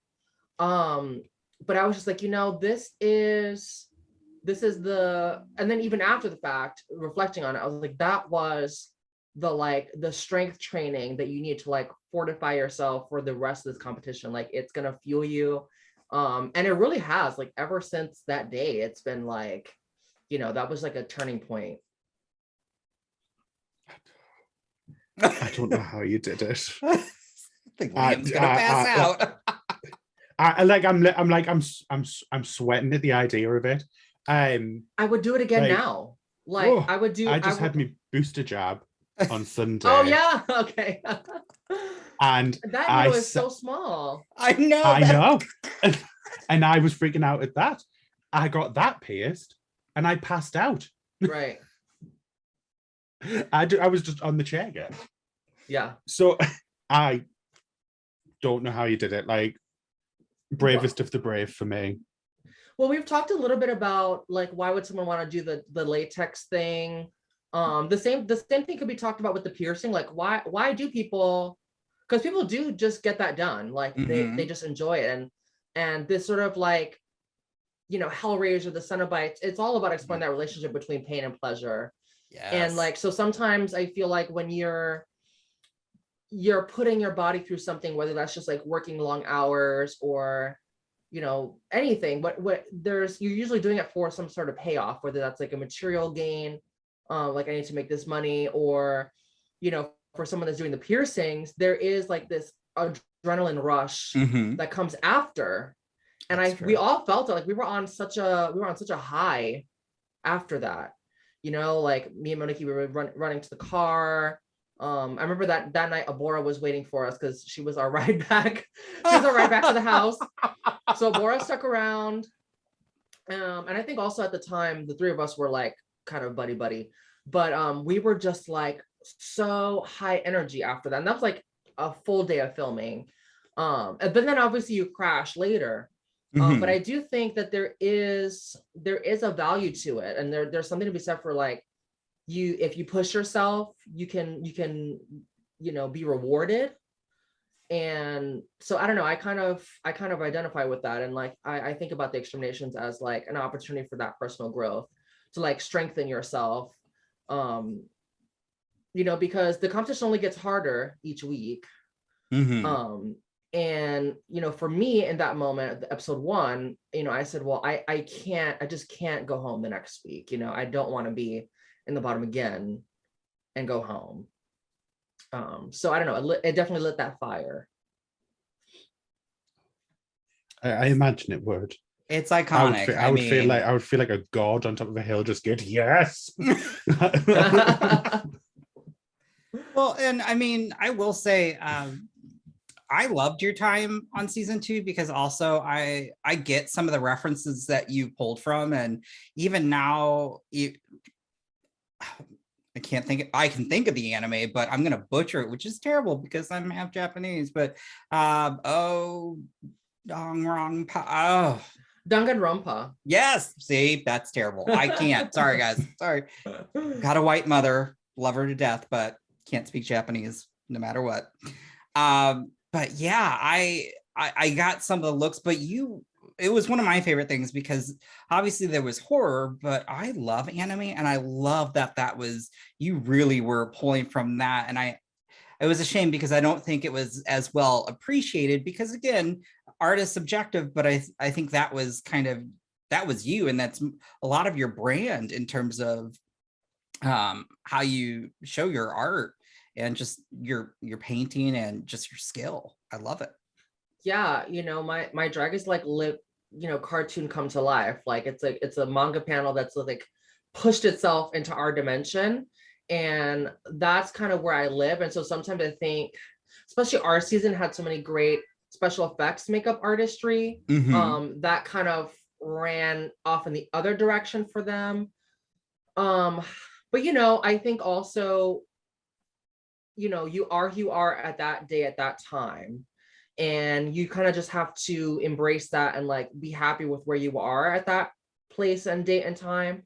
But I was just like, you know, this is the, and then even after the fact, reflecting on it, I was like, that was the strength training that you need to like fortify yourself for the rest of this competition. Like, it's gonna fuel you. And it really has, like, ever since that day, it's been like, you know, that was like a turning point. I don't know how you did it. I think Liam's gonna pass out. I'm sweating at the idea of it. I would do it again now. Like, I just had my booster jab on Sunday. Oh yeah, okay. And that needle is so small. I know. And I was freaking out at that. I got that pierced, and I passed out. Right. I was just on the chair again. Yeah. So I don't know how you did it. Like, bravest of the brave for me. Well, we've talked a little bit about like, why would someone want to do the latex thing? The same thing could be talked about with the piercing. Like, why do people? Because people do just get that done. Like, they just enjoy it, and this sort of like, you know, Hellraiser, the Cenobites, it's all about exploring that relationship between pain and pleasure. Yes. And like, so sometimes I feel like when you're putting your body through something, whether that's just like working long hours or, you know, anything, but you're usually doing it for some sort of payoff, whether that's like a material gain, like I need to make this money, or, you know, for someone that's doing the piercings, there is like this adrenaline rush that comes after. And we all felt it. Like, we were on such a high after that, you know, like me and Monique, we were running to the car. I remember that night Abora was waiting for us because she was our ride back. She was our ride back to the house. So Abora stuck around. And I think also at the time, the three of us were like kind of buddy. But we were just like so high energy after that. And that was like a full day of filming. But then obviously you crash later. But I do think that there is a value to it, and there's something to be said for like if you push yourself, you can be rewarded. And so I don't know, I kind of identify with that, and like I think about the exterminations as like an opportunity for that personal growth, to like strengthen yourself, because the competition only gets harder each week. And for me in that moment, episode 1, I said, well, I just can't go home the next week. I don't want to be in the bottom again and go home. So I don't know, it definitely lit that fire. I imagine it would. It's iconic. I would feel like a god on top of a hill, just good. Yes. Well, and I mean, I will say, I loved your time on season 2, because also I get some of the references that you pulled from, and even now I can think of the anime, but I'm gonna butcher it, which is terrible because I'm half Japanese. But Danganronpa. Yes, see, that's terrible. I can't. Sorry, guys. Sorry. Got a white mother, love her to death, but can't speak Japanese no matter what. But yeah, I got some of the looks, but it was one of my favorite things, because obviously there was horror, but I love anime, and I love that was, you really were pulling from that. And it was a shame because I don't think it was as well appreciated, because again, art is subjective, but I think that was you, and that's a lot of your brand in terms of how you show your art and just your painting and just your skill. I love it. Yeah, my drag is like cartoon come to life. Like it's a manga panel that's like pushed itself into our dimension, and that's kind of where I live. And so sometimes I think, especially our season had so many great special effects makeup artistry, that kind of ran off in the other direction for them. But I think also, you are who you are at that day, at that time, and you kind of just have to embrace that and like be happy with where you are at that place and date and time.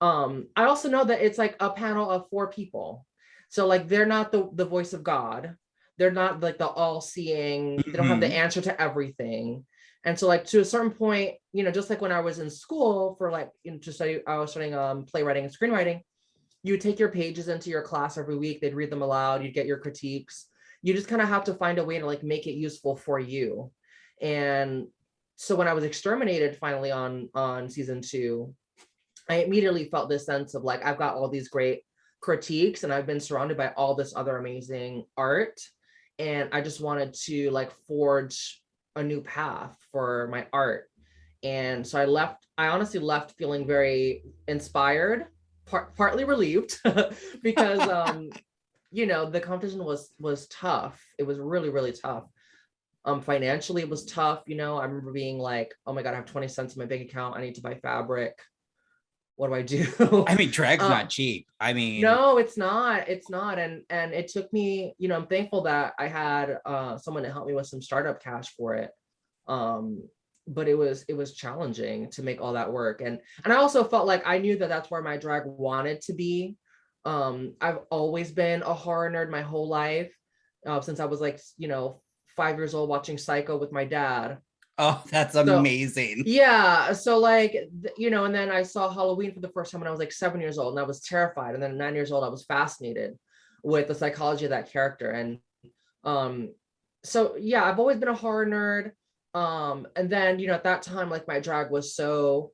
I also know that it's like a panel of 4 people, so like they're not the voice of God, they're not like the all-seeing, they don't have the answer to everything. And so like to a certain point, just like when I was in school for like to study, I was studying playwriting and screenwriting, you would take your pages into your class every week, they'd read them aloud, you'd get your critiques. You just kind of have to find a way to like make it useful for you. And so when I was exterminated finally on season 2, I immediately felt this sense of like, I've got all these great critiques and I've been surrounded by all this other amazing art. And I just wanted to like forge a new path for my art. And so I honestly left feeling very inspired, partly relieved because, the competition was tough. It was really, really tough. Financially, it was tough. I remember being like, oh my God, I have 20 cents in my bank account. I need to buy fabric. What do I do? I mean, drag's not cheap. I mean, no, it's not. It's not. And it took me, I'm thankful that I had someone to help me with some startup cash for it. But it was challenging to make all that work. And I also felt like I knew that that's where my drag wanted to be. I've always been a horror nerd my whole life, since I was like, 5 years old watching Psycho with my dad. Oh, that's amazing. Yeah. So like, and then I saw Halloween for the first time when I was like 7 years old, and I was terrified. And then 9 years old, I was fascinated with the psychology of that character. And so yeah, I've always been a horror nerd. And then, at that time, like my drag was so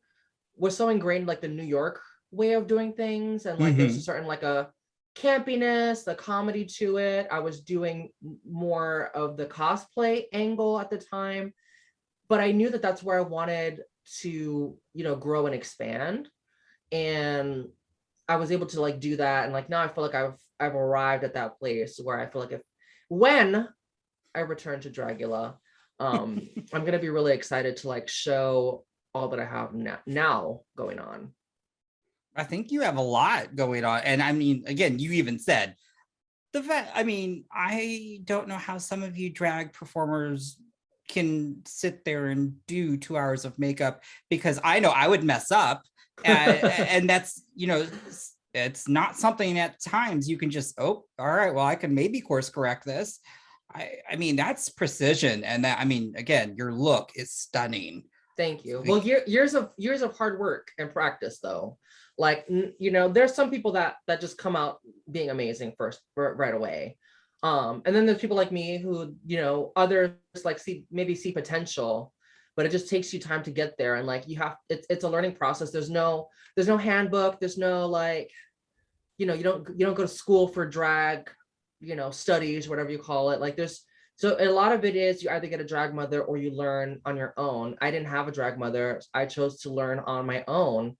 ingrained, like the New York way of doing things. And like, there's a certain like a campiness, the comedy to it. I was doing more of the cosplay angle at the time, but I knew that that's where I wanted to, grow and expand. And I was able to like do that. And like, now I feel like I've arrived at that place where I feel like when I return to Dragula, I'm going to be really excited to like show all that I have now going on. I think you have a lot going on. And I mean, again, you even said, I mean, I don't know how some of you drag performers can sit there and do 2 hours of makeup, because I know I would mess up. And that's, it's not something at times you can just, oh, all right, well, I can maybe course correct this. I mean, that's precision. And that, I mean, again, your look is stunning. Thank you. Well, years of hard work and practice, though. Like, there's some people that just come out being amazing right away. And then there's people like me who, others like see potential, but it just takes you time to get there. And like, it's a learning process. There's no handbook. There's no like, you don't go to school for drag, studies, whatever you call it. Like so a lot of it is you either get a drag mother or you learn on your own. I didn't have a drag mother. I chose to learn on my own.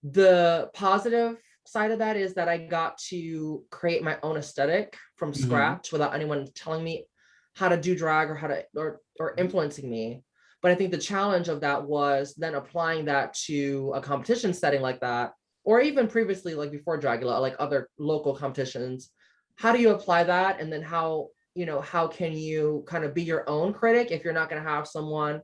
The positive side of that is that I got to create my own aesthetic from scratch without anyone telling me how to do drag or influencing me. But I think the challenge of that was then applying that to a competition setting like that, or even previously, like before Dragula, like other local competitions. How do you apply that? And then how can you kind of be your own critic if you're not going to have someone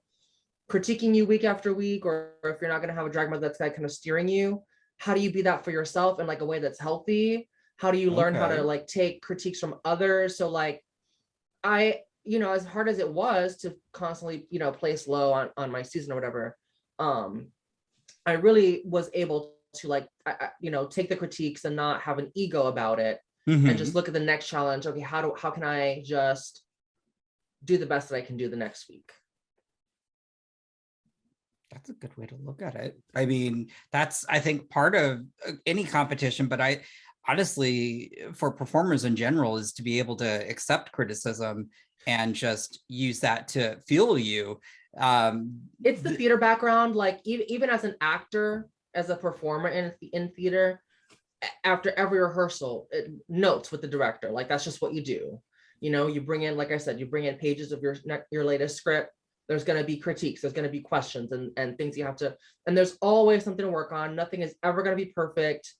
critiquing you week after week, or if you're not going to have a drag mother that's kind of steering you? How do you be that for yourself in like a way that's healthy? How do you learn how to like take critiques from others? So like as hard as it was to constantly, place low on my season or whatever, I really was able to like, take the critiques and not have an ego about it, and just look at the next challenge. Okay, how can I just do the best that I can do the next week? That's a good way to look at it. I mean, that's, I think, part of any competition, but I honestly, for performers in general, is to be able to accept criticism and just use that to fuel you. It's the theater background. Like even as an actor, as a performer in theater, after every rehearsal, notes with the director. Like that's just what you do. You bring in, like I said, you bring in pages of your latest script. There's going to be critiques, there's going to be questions and things you have to, and there's always something to work on. Nothing is ever going to be perfect.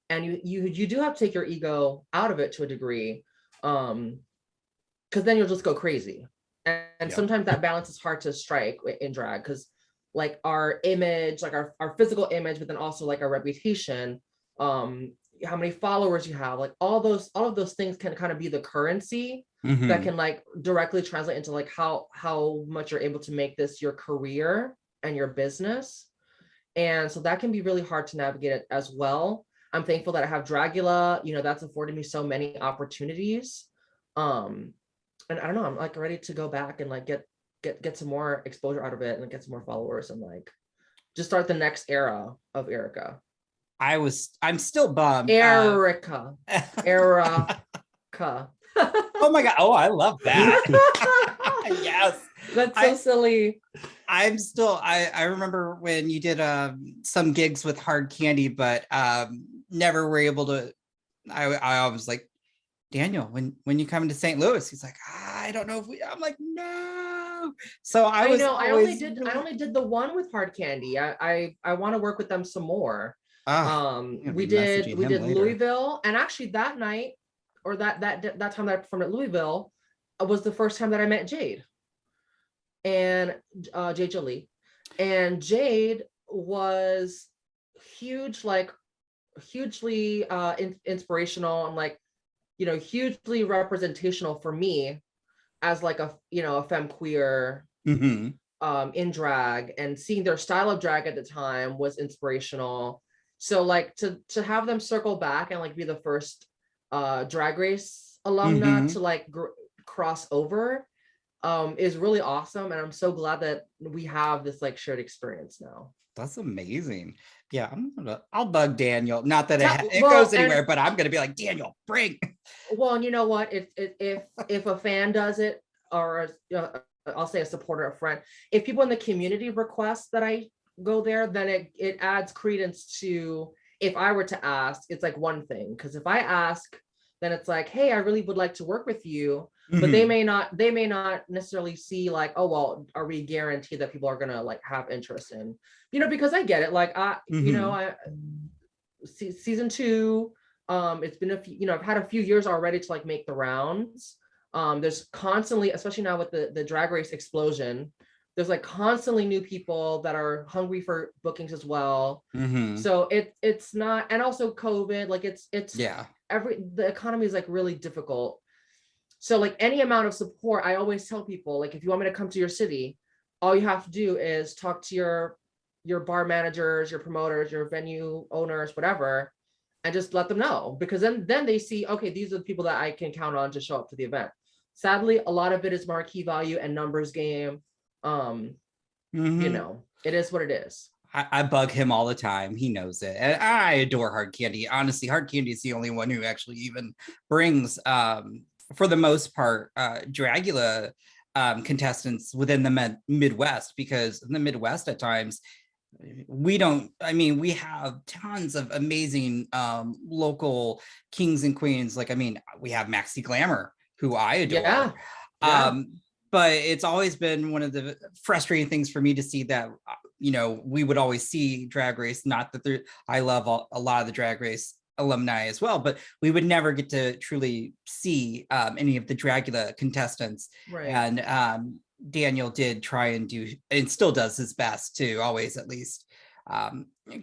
And you do have to take your ego out of it to a degree, because then you'll just go crazy. And sometimes that balance is hard to strike in drag, because like our image, like our physical image, but then also like our reputation, how many followers you have, like all of those things can kind of be the currency that can like directly translate into like how much you're able to make this your career and your business. And so that can be really hard to navigate it as well. I'm thankful that I have Dragula, that's afforded me so many opportunities. And I don't know, I'm like ready to go back and like get some more exposure out of it and get some more followers and like just start the next era of Erika. I'm still bummed. Erika. Oh my God. Oh, I love that. Yes. That's so silly. I'm still, I remember when you did some gigs with Hard Candy, but never were able to, I was like, Daniel, when you come to St. Louis, he's like, I don't know if I'm like, no. So I only did the one with Hard Candy. I want to work with them some more. We did Louisville, and actually that night, or that time that I performed at Louisville, was the first time that I met Jade and Jade Jolie. And Jade was huge, like hugely inspirational and like, hugely representational for me as like a femme queer in drag, and seeing their style of drag at the time was inspirational. So like to have them circle back and like be the first Drag Race alumna to like cross over is really awesome. And I'm so glad that we have this like shared experience now. That's amazing. Yeah, I'll bug Daniel. Not that it goes anywhere, but I'm gonna be like, Daniel, bring. Well, and you know what? If a fan does it, or I'll say a supporter, a friend, if people in the community request that I go there, then it adds credence to, if I were to ask, it's like one thing. Because if I ask, then it's like, hey, I really would like to work with you. But they may not necessarily see like, oh, well, are we guaranteed that people are gonna like have interest in, because I get it. Like season 2, It's been a few, I've had a few years already to like make the rounds. There's constantly, especially now with the drag race explosion, there's like constantly new people that are hungry for bookings as well. So it's not, and also COVID, like it's the economy is like really difficult. So like any amount of support, I always tell people, like, if you want me to come to your city, all you have to do is talk to your bar managers, your promoters, your venue owners, whatever, and just let them know, because then they see, okay, these are the people that I can count on to show up to the event. Sadly, a lot of it is marquee value and numbers game. It is what it is. I bug him all the time. He knows it. And I adore Hard Candy. Honestly, Hard Candy is the only one who actually even brings, for the most part, Dragula contestants within the Midwest, because in the Midwest at times, we have tons of amazing local kings and queens. Like, we have Maxi Glamour, who I adore. But it's always been one of the frustrating things for me to see that, we would always see Drag Race, not that I love a lot of the Drag Race alumni as well, but we would never get to truly see any of the Dragula contestants. Right. And Daniel did try and do, and still does his best to always at least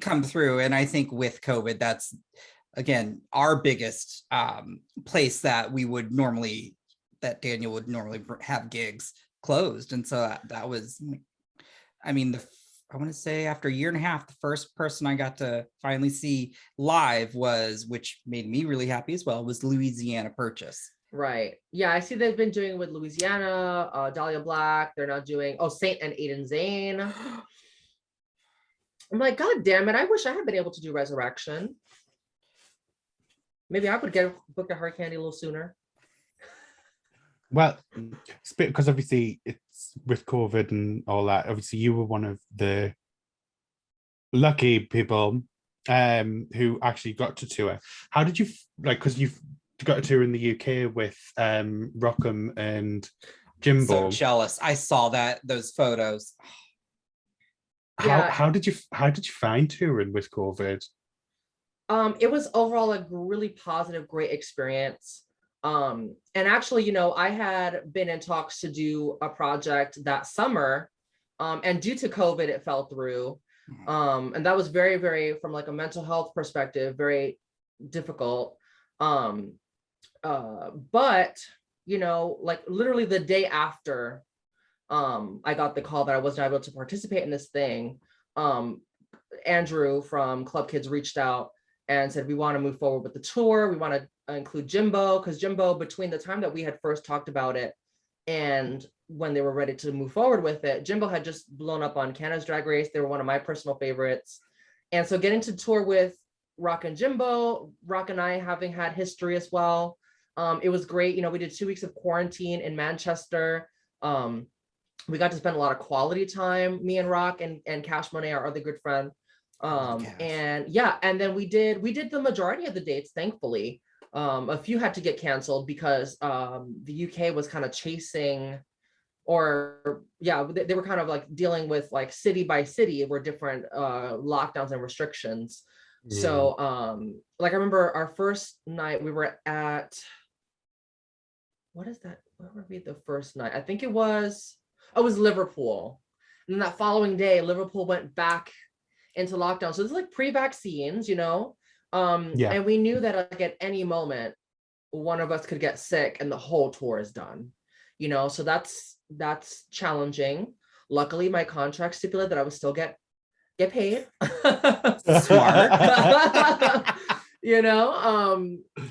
come through. And I think with COVID, that's, again, our biggest place that Daniel would normally have gigs closed. And so that was, I want to say after a year and a half, the first person I got to finally see live which made me really happy as well, was Louisiana Purchase. Right. Yeah, I see they've been doing with Louisiana, Dahlia Black. They're not doing, Saint and Aiden Zane. I'm like, God damn it. I wish I had been able to do Resurrection. Maybe I would get booked at Hard Candy a little sooner. Well, because obviously it's with COVID and all that. Obviously, you were one of the lucky people who actually got to tour. How did you because you've got to tour in the UK with Rockham and Jimbo? So jealous. I saw those photos. How did you find touring with COVID? It was overall a really positive, great experience. And actually, I had been in talks to do a project that summer, and due to COVID, it fell through. And that was very, very, from like a mental health perspective, very difficult. But, like literally the day after I got the call that I wasn't able to participate in this thing, Andrew from Club Kids reached out and said, we want to move forward with the tour. We want to include Jimbo, because Jimbo, between the time that we had first talked about it and when they were ready to move forward with it, Jimbo had just blown up on Canada's Drag Race. They were one of my personal favorites. And so getting to tour with Rock and Jimbo, Rock and I having had history as well, it was great. We did 2 weeks of quarantine in Manchester. We got to spend a lot of quality time, me and Rock and Cash Monet, our other good friend. And then we did the majority of the dates, thankfully. A few had to get canceled because the UK was kind of chasing, they were kind of like dealing with like city by city were different lockdowns and restrictions. Yeah. So like I remember our first night we were at, what is that? Where were we the first night? I think it was Liverpool. And then that following day, Liverpool went back into lockdown. So it's like pre-vaccines, and we knew that like at any moment one of us could get sick and the whole tour is done, so that's challenging. Luckily my contract stipulated that I would still get paid. Smart.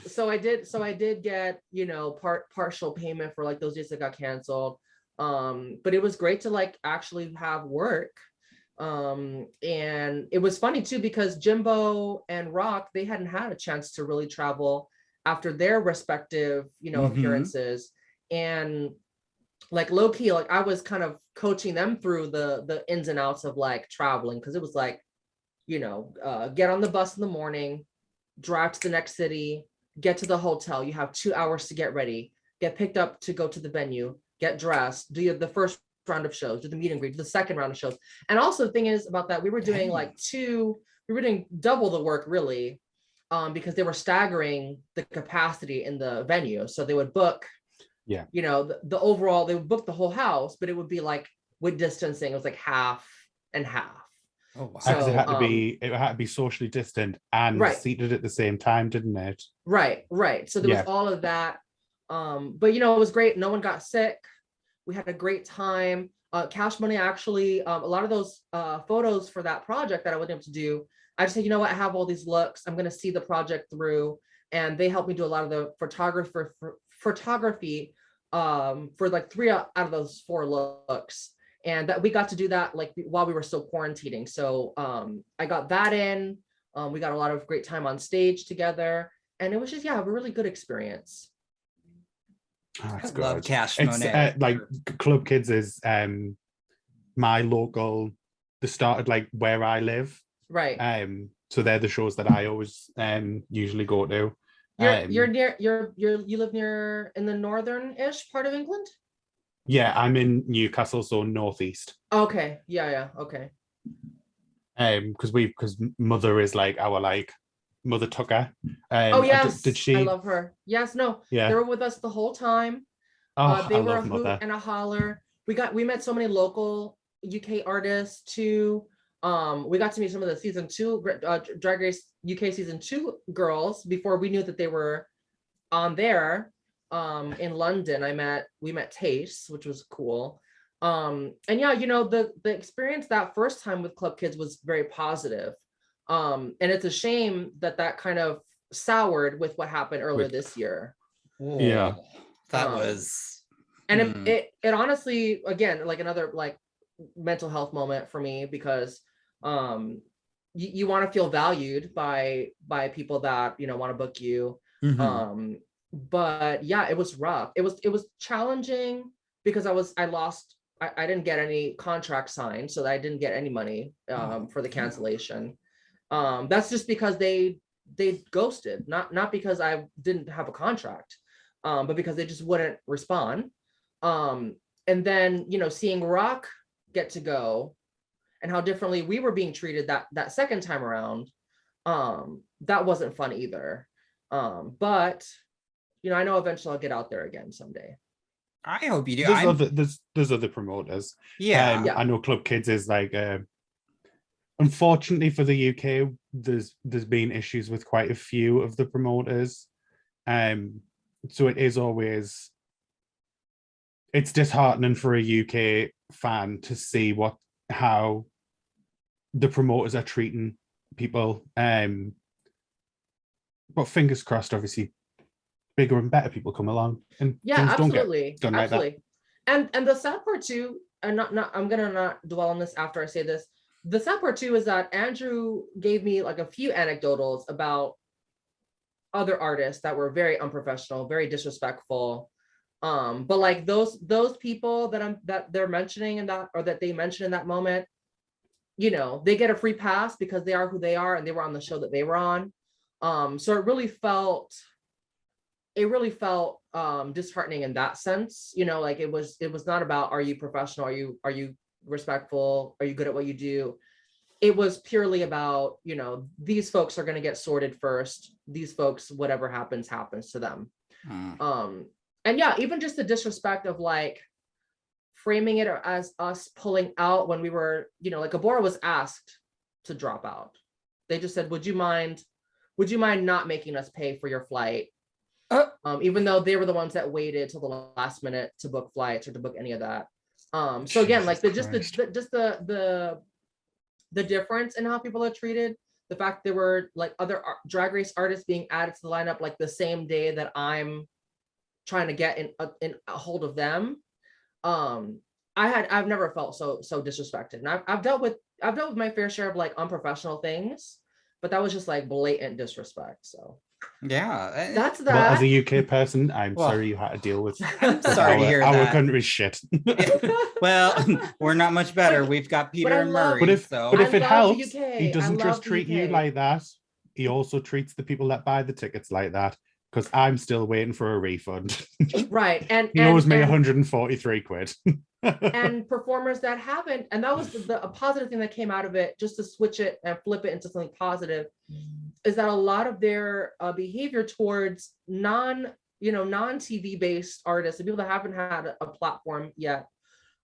So I did get partial payment for like those days that got canceled, but it was great to like actually have work. And it was funny too, because Jimbo and Rock, they hadn't had a chance to really travel after their respective, appearances. And like low key, like I was kind of coaching them through the ins and outs of like traveling. Cause it was like, get on the bus in the morning, drive to the next city, get to the hotel. You have 2 hours to get ready, get picked up to go to the venue, get dressed, do the first round of shows, do the meet and greet, do the second round of shows. And also the thing is about that, we were doing double the work really. because they were staggering the capacity in the venue. So they would book, you know, the overall, they would book the whole house, but it would be like with distancing, it was like half and half. Oh wow. Because So, it had to be socially distant and right. seated at the same time, didn't it? Right. So there was all of that. But you know, it was great. No one got sick. We had a great time. Cash Money actually, a lot of those photos for that project that I wasn't able to do, I just said, you know what, I have all these looks. I'm going to see the project through. And they helped me do a lot of the photography for like 3 out of those 4 looks. And that we got to do that like while we were still quarantining. So I got that in. We got a lot of great time on stage together. And it was just, a really good experience. Oh, that's I love Cash It's Monet. like Club Kids is my local. They started like where I live, right? So they're the shows that I always usually go to. You live near in the northern-ish part of England? Yeah, I'm in Newcastle, so northeast. Okay, okay. Because Mother is like our like Mother Tucker. Oh yes, did she? I love her. Yes, no, Yeah. they were with us the whole time. Oh, They I were love a hoot Mother. and a holler. We met so many local UK artists too. We got to meet some of the season 2 Drag Race UK season 2 girls before we knew that they were on there. In London, we met Taste, which was cool. And yeah, you know, the experience that first time with Club Kids was very positive. And it's a shame that kind of soured with what happened earlier this year. Whoa, yeah, that was. And it honestly, again, like another like mental health moment for me, because you want to feel valued by people that, you know, want to book you. But yeah, it was rough. It was challenging because I didn't get any contract signed, so I didn't get any money for the cancellation. That's just because they ghosted, not because I didn't have a contract, but because they just wouldn't respond. And then, you know, seeing Rock get to go and how differently we were being treated that second time around, that wasn't fun either. But you know, I know eventually I'll get out there again someday. I hope you do. There's other promoters. Yeah. I know Club Kids is like unfortunately for the UK, there's been issues with quite a few of the promoters. So it's disheartening for a UK fan to see how the promoters are treating people. But fingers crossed, obviously, bigger and better people come along, and things absolutely, don't get done absolutely. like that. And the sad part too, and not I'm gonna not dwell on this after I say this. The sad part too is that Andrew gave me like a few anecdotals about other artists that were very unprofessional, very disrespectful. But like those people that they're mentioning in that, or that they mentioned in that moment, you know, they get a free pass because they are who they are and they were on the show that they were on. So it really felt disheartening in that sense. You know, like it was not about, are you professional, are you respectful, are you good at what you do. It was purely about, you know, these folks are going to get sorted first. These folks, whatever happens to them. And yeah, even just the disrespect of like framing it as us pulling out when we were, you know, like Abora was asked to drop out. They just said, would you mind not making us pay for your flight? Even though they were the ones that waited till the last minute to book flights or to book any of that. So again, like the difference in how people are treated, the fact there were like other drag race artists being added to the lineup like the same day that I'm trying to get in a hold of them. I've never felt so disrespected, and I've dealt with my fair share of like unprofessional things, but that was just like blatant disrespect. So yeah, that's that. Well, as a UK person, I'm sorry you had to deal with. I'm sorry to hear that. Our country's shit. Well, we're not much better. We've got Peter and Murray. But if it helps, he doesn't just treat you like that. He also treats the people that buy the tickets like that. Because I'm still waiting for a refund. Right. And he owes me 143 quid. And performers that haven't, and that was a positive thing that came out of it, just to switch it and flip it into something positive. is that a lot of their behavior towards non-TV based artists, the people that haven't had a platform yet,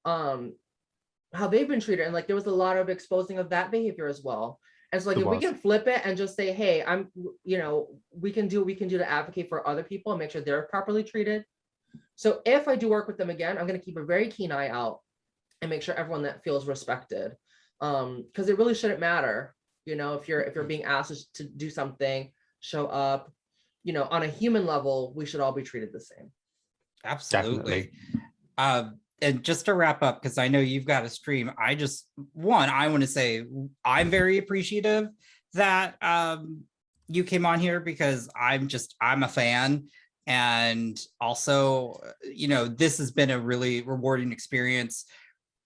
how they've been treated, and like there was a lot of exposing of that behavior as well. And so like if we can flip it and just say, hey, we can do what we can do to advocate for other people and make sure they're properly treated. So if I do work with them again, I'm going to keep a very keen eye out and make sure everyone that feels respected, because it really shouldn't matter, if you're being asked to do something, show up, on a human level, we should all be treated the same. Absolutely. And just to wrap up, because I know you've got a stream, I want to say I'm very appreciative that you came on here, because I'm a fan. And also, this has been a really rewarding experience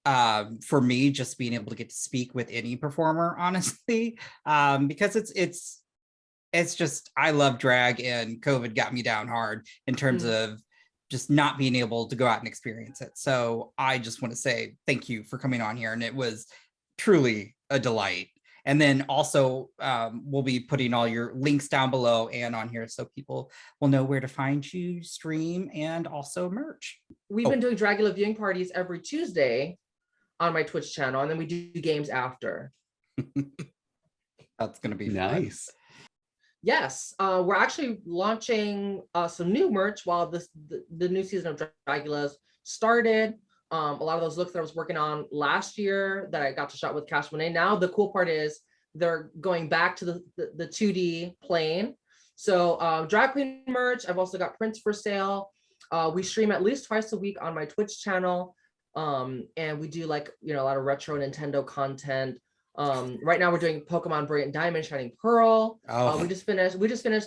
for me, just being able to get to speak with any performer, honestly, because it's just, I love drag, and COVID got me down hard in terms of just not being able to go out and experience it. So I just want to say thank you for coming on here. And it was truly a delight. And then also we'll be putting all your links down below and on here so people will know where to find you, stream, and also merch. We've been doing Dragula viewing parties every Tuesday on my Twitch channel, and then we do games after. That's going to be nice. Fun. Yes, we're actually launching some new merch while the new season of Dragula's started. A lot of those looks that I was working on last year that I got to shot with Cash Monet. Now the cool part is they're going back to the 2D plane. So drag queen merch. I've also got prints for sale. We stream at least twice a week on my Twitch channel, and we do like a lot of retro Nintendo content. Right now we're doing Pokemon Brilliant Diamond, Shining Pearl. We just finished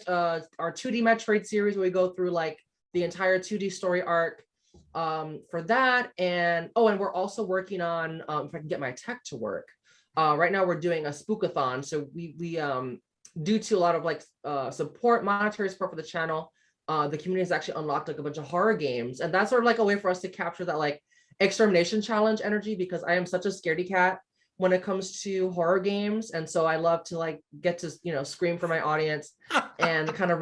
our 2D Metroid series where we go through like the entire 2D story arc for that. And we're also working on, if I can get my tech to work, right now we're doing a spookathon. So we due to a lot of like monetary support for the channel, the community has actually unlocked like a bunch of horror games, and that's sort of like a way for us to capture that like Extermination challenge energy, because I am such a scaredy cat when it comes to horror games. And so I love to like get to, scream for my audience and kind of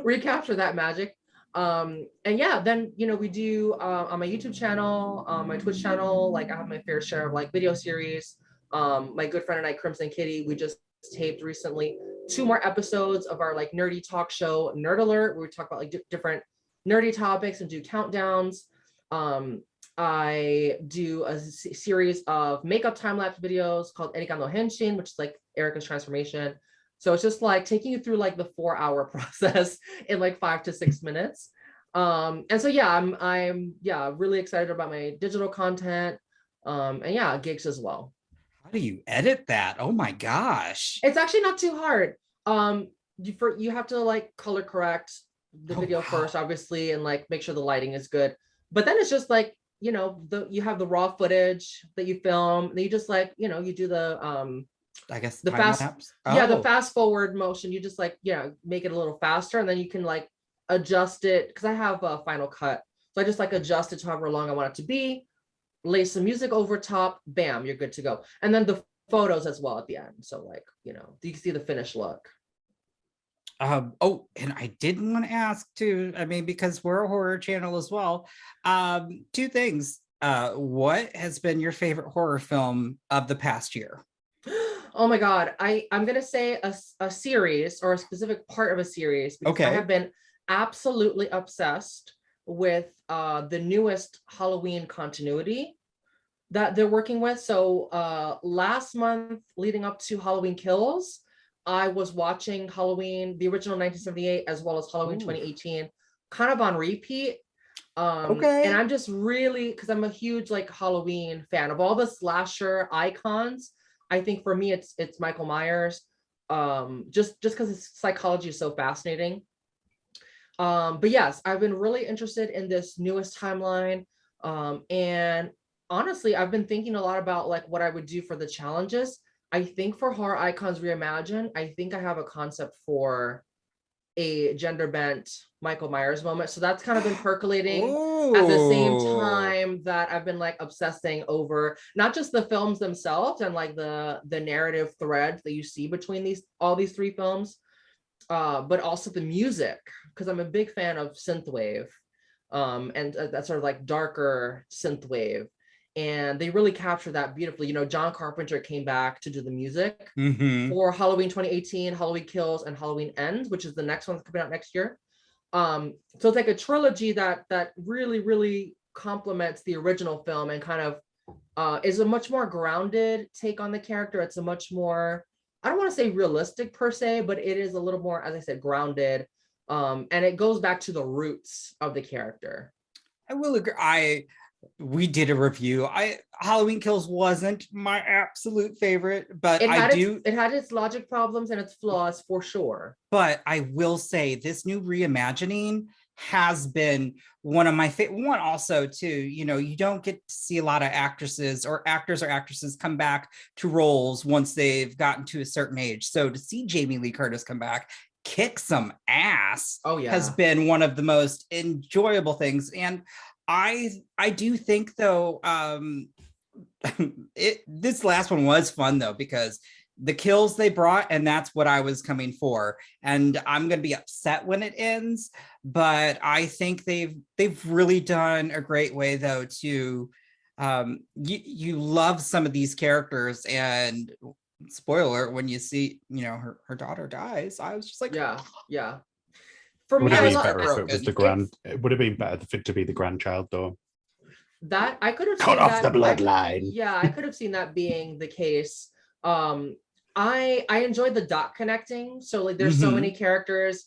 recapture that magic. And yeah, then, we do on my YouTube channel, my Twitch channel, like I have my fair share of like video series. My good friend and I, Crimson Kitty, we just taped recently 2 more episodes of our like nerdy talk show, Nerd Alert, where we talk about like different nerdy topics and do countdowns. I do a series of makeup time-lapse videos called Erika no Henshin, which is like Erika's transformation. So it's just like taking you through like the 4-hour process in like 5 to 6 minutes. And so yeah, I'm really excited about my digital content, and yeah, gigs as well. How do you edit that? Oh my gosh. It's actually not too hard. You have to like color correct the video first, obviously, and like make sure the lighting is good. But then it's just like, you have the raw footage that you film, and you just like, you do the I guess the fast lapse. The fast forward motion. You just like, make it a little faster, and then you can like adjust it, because I have a Final Cut. So I just like adjust it to however long I want it to be, lay some music over top, bam, you're good to go. And then the photos as well at the end. So like, you can see the finished look. And I did want to ask too, because we're a horror channel as well. 2 things. What has been your favorite horror film of the past year? Oh my God. I'm going to say a series, or a specific part of a series, because I have been absolutely obsessed with the newest Halloween continuity that they're working with. So last month leading up to Halloween Kills, I was watching Halloween, the original 1978, as well as Halloween 2018, kind of on repeat. And I'm just really, because I'm a huge like Halloween fan of all the slasher icons. I think for me, it's Michael Myers, just because his psychology is so fascinating. But yes, I've been really interested in this newest timeline. And honestly, I've been thinking a lot about like what I would do for the challenges. I think for Horror Icons Reimagined, I think I have a concept for a gender bent Michael Myers moment. So that's kind of been percolating Ooh. at the same time that I've been like obsessing over not just the films themselves and like the narrative threads that you see between all these three films, but also the music, because I'm a big fan of synthwave, and that sort of like darker synthwave. And they really capture that beautifully. You know, John Carpenter came back to do the music for Halloween 2018, Halloween Kills, and Halloween Ends, which is the next one that's coming out next year. So it's like a trilogy that really, really complements the original film and kind of is a much more grounded take on the character. It's a much more, I don't want to say realistic per se, but it is a little more, as I said, grounded. And it goes back to the roots of the character. I will agree. We did a review. Halloween Kills wasn't my absolute favorite, but it had its logic problems and its flaws for sure. But I will say this new reimagining has been one of my favorite. One also too, you know, you don't get to see a lot of actresses or actresses come back to roles once they've gotten to a certain age. So to see Jamie Lee Curtis come back, kick some ass, has been one of the most enjoyable things. And I do think though, this last one was fun though, because the kills they brought, and that's what I was coming for. And I'm gonna be upset when it ends, but I think they've really done a great way though to you love some of these characters. And spoiler, when you see, you know, her daughter dies, I was just like, yeah. For me, would it be better if it was it would have been better for it to be the grandchild though. That I could have cut off the bloodline. I could have seen that being the case. I enjoyed the dot connecting. So like there's so many characters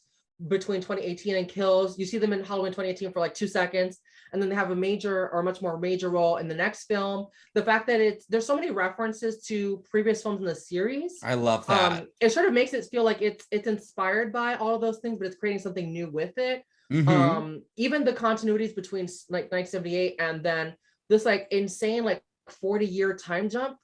between 2018 and Kills. You see them in Halloween 2018 for like 2 seconds, and then they have a major or much more major role in the next film. The fact that there's so many references to previous films in the series. I love that. It sort of makes it feel like it's inspired by all of those things, but it's creating something new with it. Even the continuities between like 1978 and then this like insane like 40-year time jump,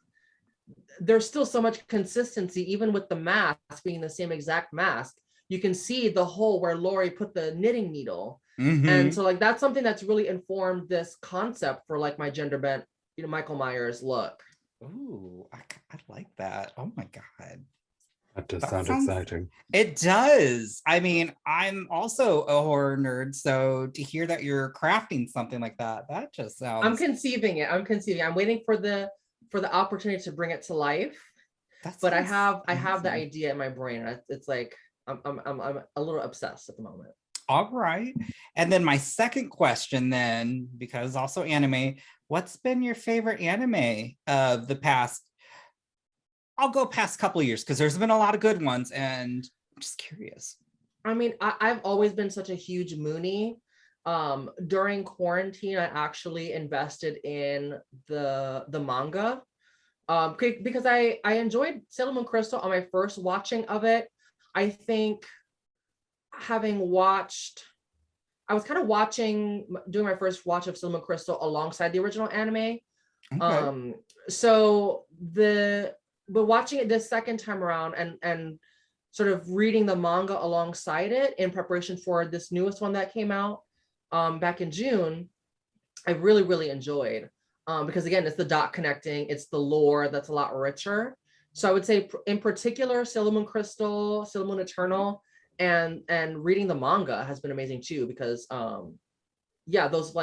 there's still so much consistency, even with the mask being the same exact mask. You can see the hole where Laurie put the knitting needle. And so like that's something that's really informed this concept for like my gender bent, you know, Michael Myers look. Ooh, I like that. Oh my God. That does sound exciting. It does. I mean, I'm also a horror nerd, so to hear that you're crafting something like that just sounds. I'm conceiving it. I'm waiting for the opportunity to bring it to life. But I have the idea in my brain. It's like I'm a little obsessed at the moment. All right. And then my second question then, because also anime, what's been your favorite anime of the past? I'll go past couple of years because there's been a lot of good ones, and I'm just curious. I mean, I've always been such a huge Moonie. During quarantine, I actually invested in the manga because I enjoyed Sailor Moon Crystal on my first watching of it. I think having watched, I was kind of doing my first watch of Sailor Moon Crystal alongside the original anime. Okay. But watching it this second time around and sort of reading the manga alongside it in preparation for this newest one that came out back in June, I really, really enjoyed. Because again, it's the dot connecting, it's the lore that's a lot richer. So I would say in particular, Sailor Moon Crystal, Sailor Moon Eternal, and reading the manga has been amazing too, because those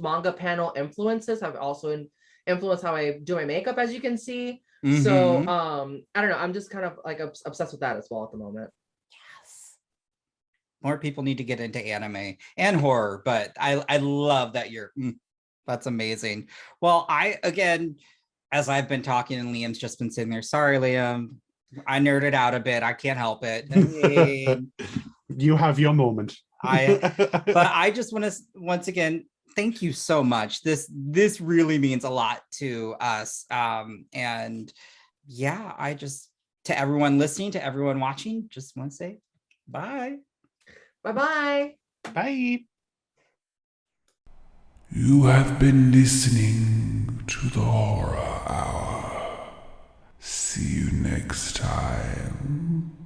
manga panel influences have also influenced how I do my makeup, as you can see. So I don't know, I'm just kind of like obsessed with that as well at the moment. Yes, more people need to get into anime and horror, but I love that that's amazing. Well, again, as I've been talking and Liam's just been sitting there, sorry Liam, I nerded out a bit, I can't help it. I mean, you have your moment. But I just want to once again thank you so much. This really means a lot to us. And yeah, I just, to everyone listening, to everyone watching, just want to say bye. Bye-bye. Bye. You have been listening to the Horror Hour. See you next time.